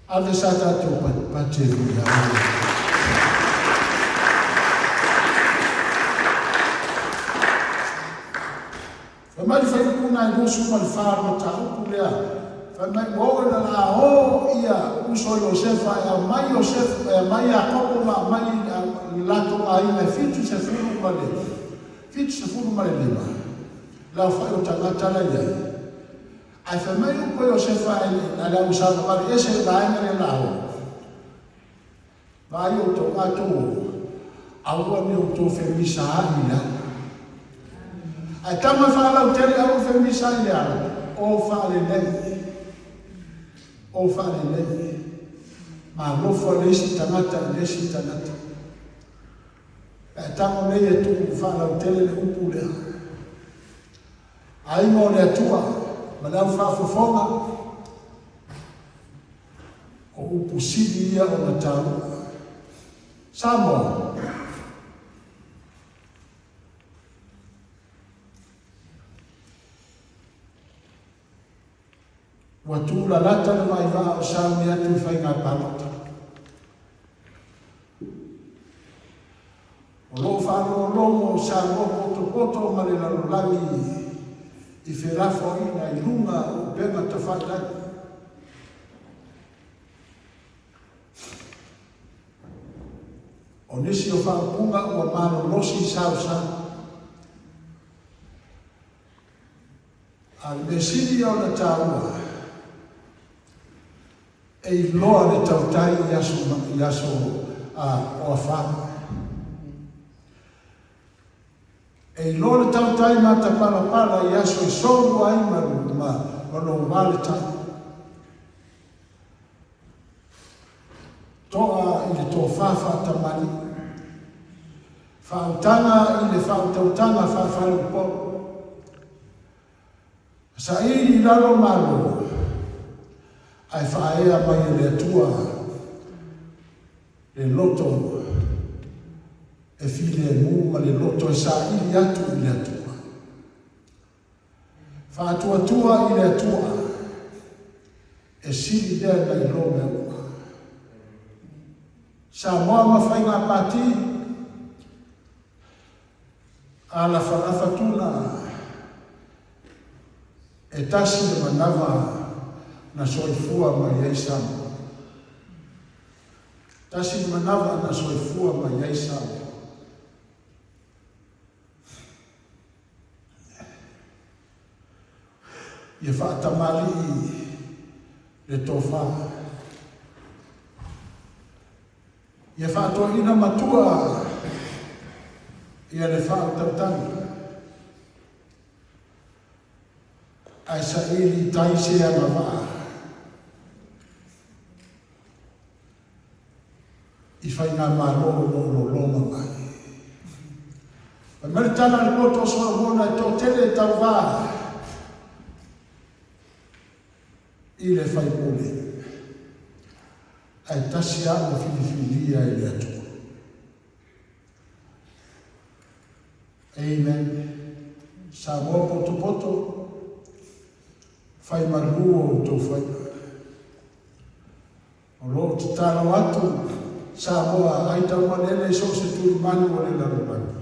Ame sa tātou patu e ki haina. Mai fai kuna i gosu ma le whāro ta upu lea. Fai mai na la o ia uso Iosefa e mai Iosefa e mai a koko ma mai lato a ina fitu se furu ma le. Fitu se furu ma le lima. La fai o tangata la iai. Ai fai mai upo Iosefa e na la usava ma ese vaina le lao. Vai o to ato. Aua me o to femisa aina. Ai tama whalau tere au whemisa i lea, o whale nei. O whale nei. Ma lofo lesi tangata, lesi tangata. Ai tama nei e tuku whalau tere le upu lea. Ai mo le atua, ma lau whafofonga, o upu sidi ia o na tau. Samoa. Watu la lata na mai va o sa mi atu fai nga palota. O lo fa lo lomo sa mo poto ma le la lagi I ferafo ina I lunga o pena ta fata. O nisi o fa punga o malo losi sa. Al mesiri o na taua. E loa le tautai iaso o awha. E loa le tautai mata pala iaso I soru ai ma no wale tai. Toa I le tō whawha tamani. Whautanga I le whautautanga whawhalu po. Sa I lalo malo. Ai whaea mai le atua, le loto, e file mu ma le loto e sa ili atu I le atua. Whaatua I le atua, e sili dea mai lo me ua. Sa moa mawhai ngā pati, a la whanafatuna, e tasi le manawa, na soifua ma iai sama. Tasi manawa na soifua ma iai sama. Ia whaatamali le tofa. Ia whaatohina matua ia le whaatautanga. Ai sa ili taise a mawaa. I whainga mālo lo mai. Maritana le koto Solomona to tele tau wā I le whaipole. Ai tasi a o whiwhiria I le atu. Amen. Sa mo poto whai maruo tō whai. O lo te tālo atu sa moa ai tau manele so se tūri manu o le larumani.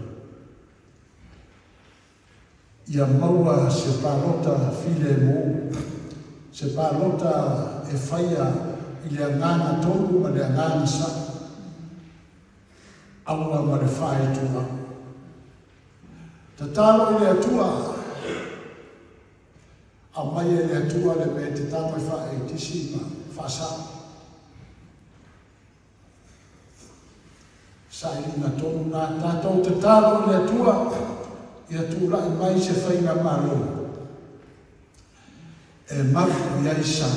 Ia maua se pālota file mo, se pālota e whaia I le angana tōru ma le angana sa, aua ma le whae tua. Ta tālo I le atua, a mai e le atua le me te tāmai whae tisi ma whasa. Sa ina tōru nā tātou te tālo I le atua, ia tūlai mai se whainga mālo. E maru I aisa.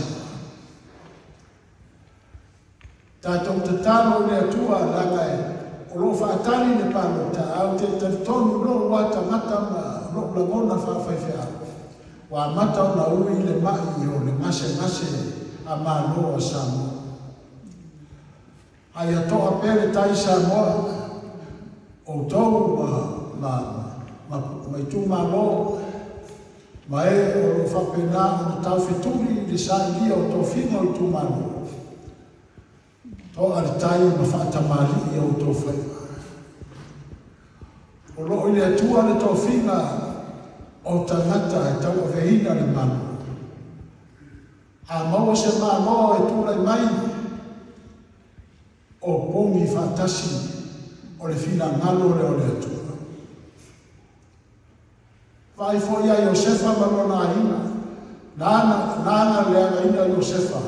Tātou te tālo le atua langa e o lo whaatari ne pālota au te tonu lo wata mata ma lo langona whawhaiwhea. Wa mata o na ui le mai o le ngase a mālo a Samoa. Ai atoa pere tai Samoa o tau mai tu malo mai o whapena o tau wheturi le sa ilia o tō whinga o tu malo. Tō aritai ma whaatamari o tō whaia. O lo ile atua le tō whinga o tangata e tau a vehina le malo. A maua se malo e tūlai mai o pongi whaatasi o le whina ngalo le o le atua. Vai foi a Iosefa malona ina. Nana le aga ina Iosefa.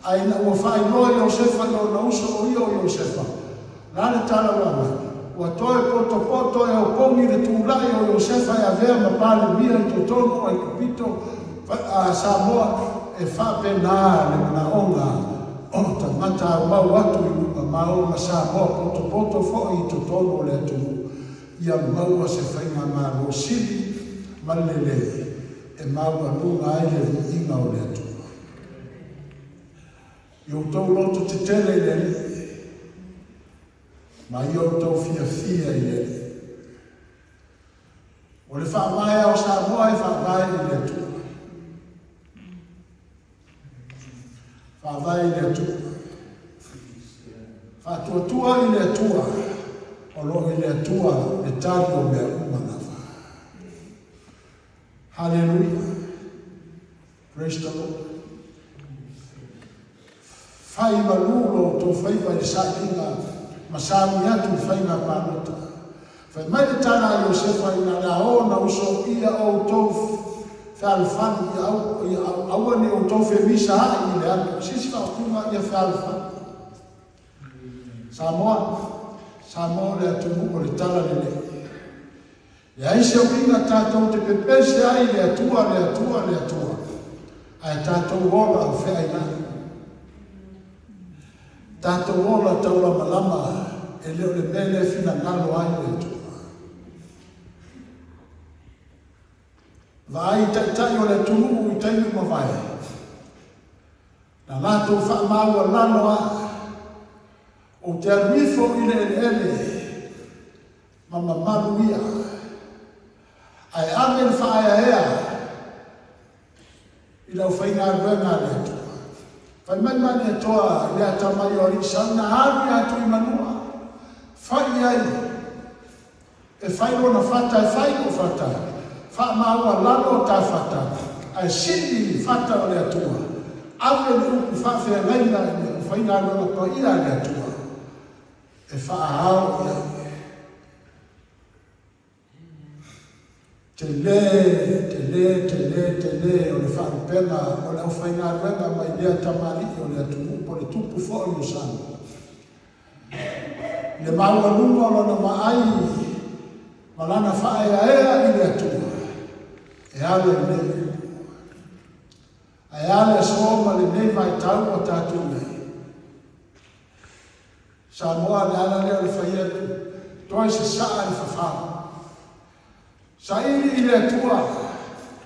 Ai na ua whai loa Iosefa no na uso o Iosefa. Nana tala wama. Ua toe poto e o pongi le tūlai o Iosefa e a vea ma pale mia I totonu ai kupito a Samoa e whapena le mana onga o ta mata mau atu I lupa mau ma Samoa poto fo I totonu le atu. Ia maua se whainga ma lo sili malele e maua lunga ai le inga o le atu. Iou tau loto te tele le li, ma iou tau fia I le li. O le whaamaia o Samoa e whaamai I le atu. Whaamai I le atu. Whaatuatua I le atua, o lo I le atua le tari o mea umana. Hallelujah. Praise the Lord. Whai malulo tō whaiwa I sākinga masami atu whainga pānota. Whai mai le tāna Iosefa I nā o na uso ia o tō whaalwhani I awane o tō whemisa I le atu. Sisi whakunga ia whaalwhani. Samoa le atu muko le tala le le. E ai se uinga tātou te pepese ai le atua. Ai tātou ola o whea ina. Tātou ola taula malama e leo le mele fina ngalo ai le atua. Vai tai o le tunu I taimi ma vai. Na lātou wha maua lano a o te arwifo I le ele mama maruia. Ai ame le whaia ea I lau whainga ruenga le atua. Whai mai e toa I lea tamai o risa na haru atu I manua. Whai ai e whairo na whata e whairo whata. Wha maua lalo ta whata. Ai sindi whata o le atua. Awe le uku whawhea reina I whainga ruenga ko ia le atua. E wha hao ia. Te le o le whaapena o le au whainga ruenga mai lea tamari o le atumu le tupu fo o Samoa. Le maua lunga o lana maai malana whaea ea I le atua. E ale le e ale soma le nei mai tau o tātou nei. Samoa le ala leo le whaia tu. Toi se saa le whawhau. Sa ili i le atua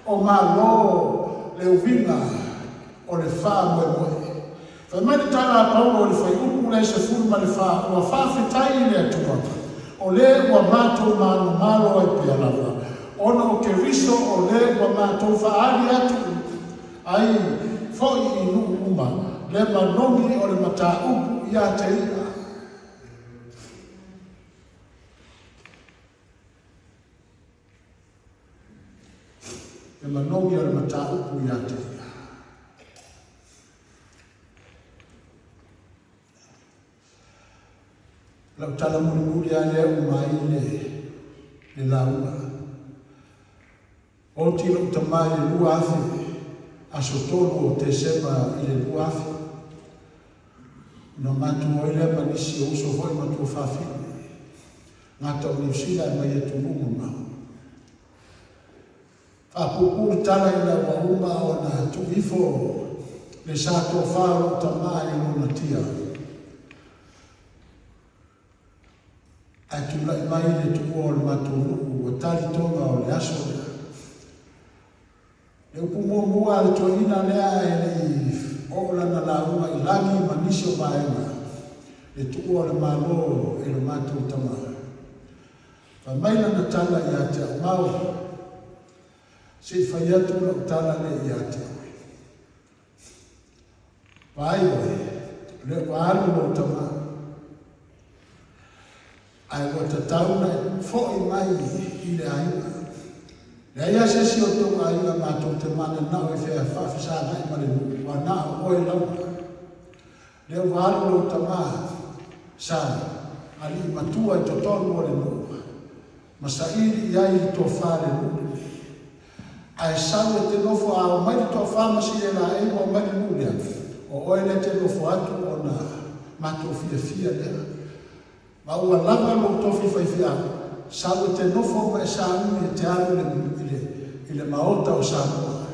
o ngā lo le uvinga o le wha moe moe. Whai mai le tala a Paulo o le whai upu le se furu ma le wha ua whawhetai i le atua. O le ua mātou mānu mālo ai pia lava. Ona o ke riso o le ua mātou whaari atu. Ai foi i nuu uma. Le manongi o le mata upu i a te ina. Le manongi o le mata upu i a te ina. Lau tala muri a lea umai le laua. O tino utamai le lua afi. Asotolo o te sema i le lua afi. No matu o ile manisi o uso hoi matu o whawhine. Ngata o Niusila e mai e tunungu mau. Whapukuru tala i la wauma o na tuifo le sato wharo tamai o na tia. Ai tula i mai le tuku o le matu o tali tonga o le aso. Le upu mua le toina lea e le ola na launga i lagi manisi o maenga. Le tuku o le malo e le matu tamai. Whamaina na tala i ate au mau. Se whai atu na utala le i ate au. Pai oe, le waaru o tamai. Ai o te tauna fo i mai i le aina. Le aia se si o tō aina mātou te mana nao e whea whawhisa nai mare wa nao oe lauka. Le waaru o tamai sa ali matua i to tonu o le nua. Masa iri i ai to whare nua. Ai sau e te nofo a o mai to whamasi e la e o mai nua. O oe le te nofo atu o na mātou fia lea. Ma ua lava lo tofi fai fia. Sau te nofo ma e saanu e te aru i le maota o saanu.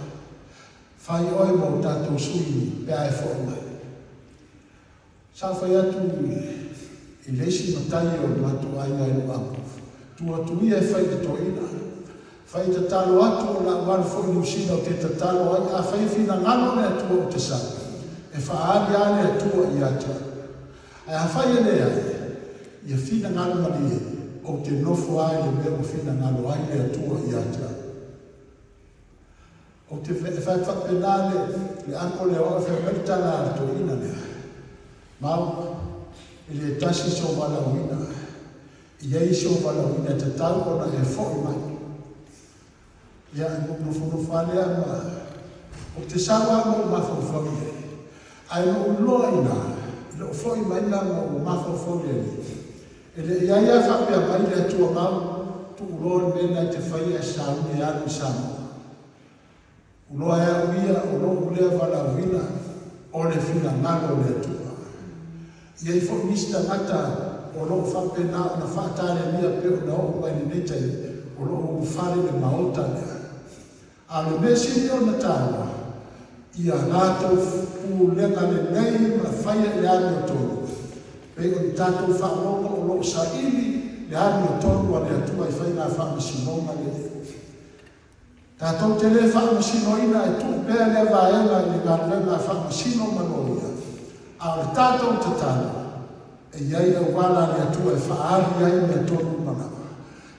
Fai oe mo tatou sui pe ae fo mai. Sau fai atu i leisi matai o matu aina e luapu. Tua tuia e fai te toina. Fai te talo atu o la waru fo i Niusila o te te talo ai. A fai fina ngano ne atua o te sa. E whaari ane atua i ata. Ai a fai ene ai. Ia fina ngalo malie o te nofo ai le mea o fina ngalo ai le atua i ata. O te whai whapenale le anko le oa whai meritana a to ina lea. Mau, i le tasi so wala wina. Ia i so wala wina te tau ona e fo i mai. Ia i nofo alea ma. O te sawa mo mafo ai mo loa ina. Lo fo i mai na mo mafo ele ia ia whapea mai le atua mau, tu uloa mena te whai e sauni e anu samu. Uloa ea uia, uloa ulea wala wina, o le whina ngalo le atua. Ia i fo nista ngata, uloa whape na o na whaatare mia peo na o mai ni netai, uloa ufare le maota lea. A le mesi o na tāua, ia ngātou pu lenga le nei ma whaia le anu tonu. Pei o tātou whaonga o lo sa ili le ari o tonu a le atua i whaina whaamasinonga le. Tātou te le whaamasinoina e tu pēr le vaenga i le ngārenga whaamasino manoia. A le tātou te tāna e iai au wala le atua e whaari ai me tonu manawa.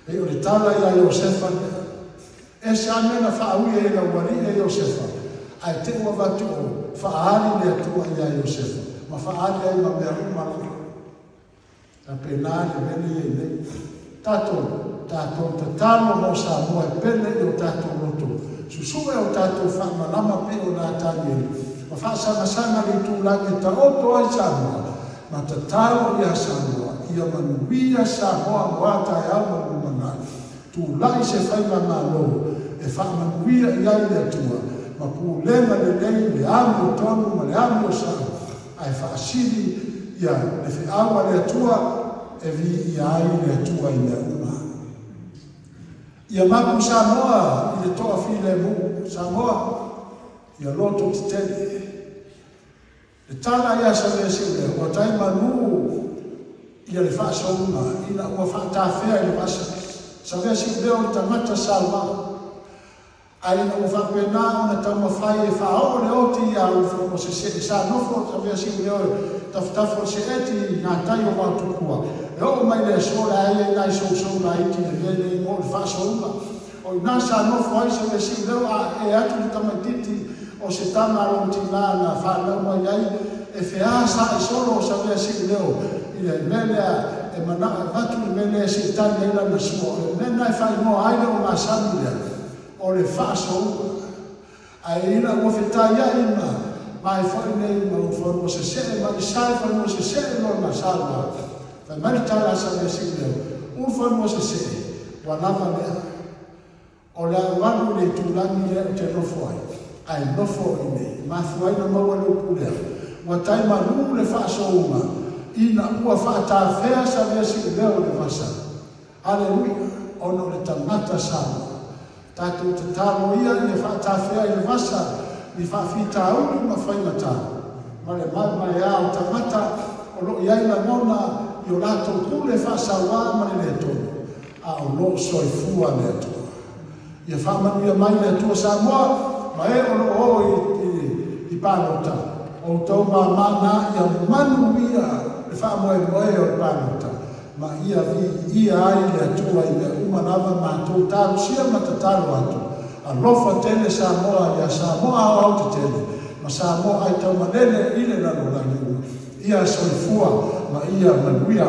Pei o le tāla i a Iosefa lea. E se amena whaaui e la wari e Iosefa. Ai te ua watu o whaari le atua i a Iosefa. Ma whaari ai ma mea rumana. Ta penale veni e nei. Tato te talo mo sa mo e pele o tato roto. Susue o tato whamalama pe o nā tani e. Ma whaasanga li tū langi ta oto ai Samoa. Ma ta talo ia Samoa. Ia manuia Samoa moata e awa mumanani. Tū lai se whaima ngā lo. E whaamanuia i ai le atua. Ma pū lema le nei le amu tonu ma le amu o Samoa. Ai whaasiri ia le whiawa le atua e vi ia ai le atua i le uma. Ia maku Samoa i le toa file mu Samoa ia loto te tele. Le tala ia sa le sile o tai manu ia le whaasaunga, ina ua whaatawhea i le wasa. Sa vea si leo le tamata salwa. Ai ina ua whapena o na tau mawhai e whaao le oti ia uwha mo se se sa nofo, sa vea si leo tafutafo se eti nā tai o mātukua. E o mai le sola ai e nai sou la iti le vele i mo le whaasaunga. O i nā sa nofo ai sa vea si leo e atu le tamatiti o se tama rontina na whanau mai ai e whea sa e solo sa vea si leo i le melea e mana e watu i mele se tani eila na sua. E mena e whai mo aile o ngā sami lea o le whaasaunga. Ai ina ua whetai a ina mai whai nei ma ufo mo se se ma i sai whai mo se se no na salwa. Whai maritala sa vea si leo ufo mo se se wa lava lea o le wanu le tūlangi lea te nofo ai. Ai nofo i nei, mafuai na maua le upulea. Wa tai manu le whaasaunga, ina ua whaatawhea sa vea si leo le vasa. Aleluia, ono le tamata sama. Tātou te tālo ia i le whaatawhea i le vasa, ni whaafita auru ma whaimata. Ma le mai au tamata, o lo iai la mona, i o lātou kule whaasawa ma le tonu. A o lo soifua le atua. Ia whaamanuia mai le atua sa moa, ma e o lo i pānota. O tau mana ia manu ia le whaamoe moe o pānota. Ma ia ai le atua i le umanawa mātou tāru sia matataro atu. A lofa tele Samoa ia Samoa au te tele. Ma Samoa ai tau manene ile lalo langiu. Ia soifua ma ia manuia.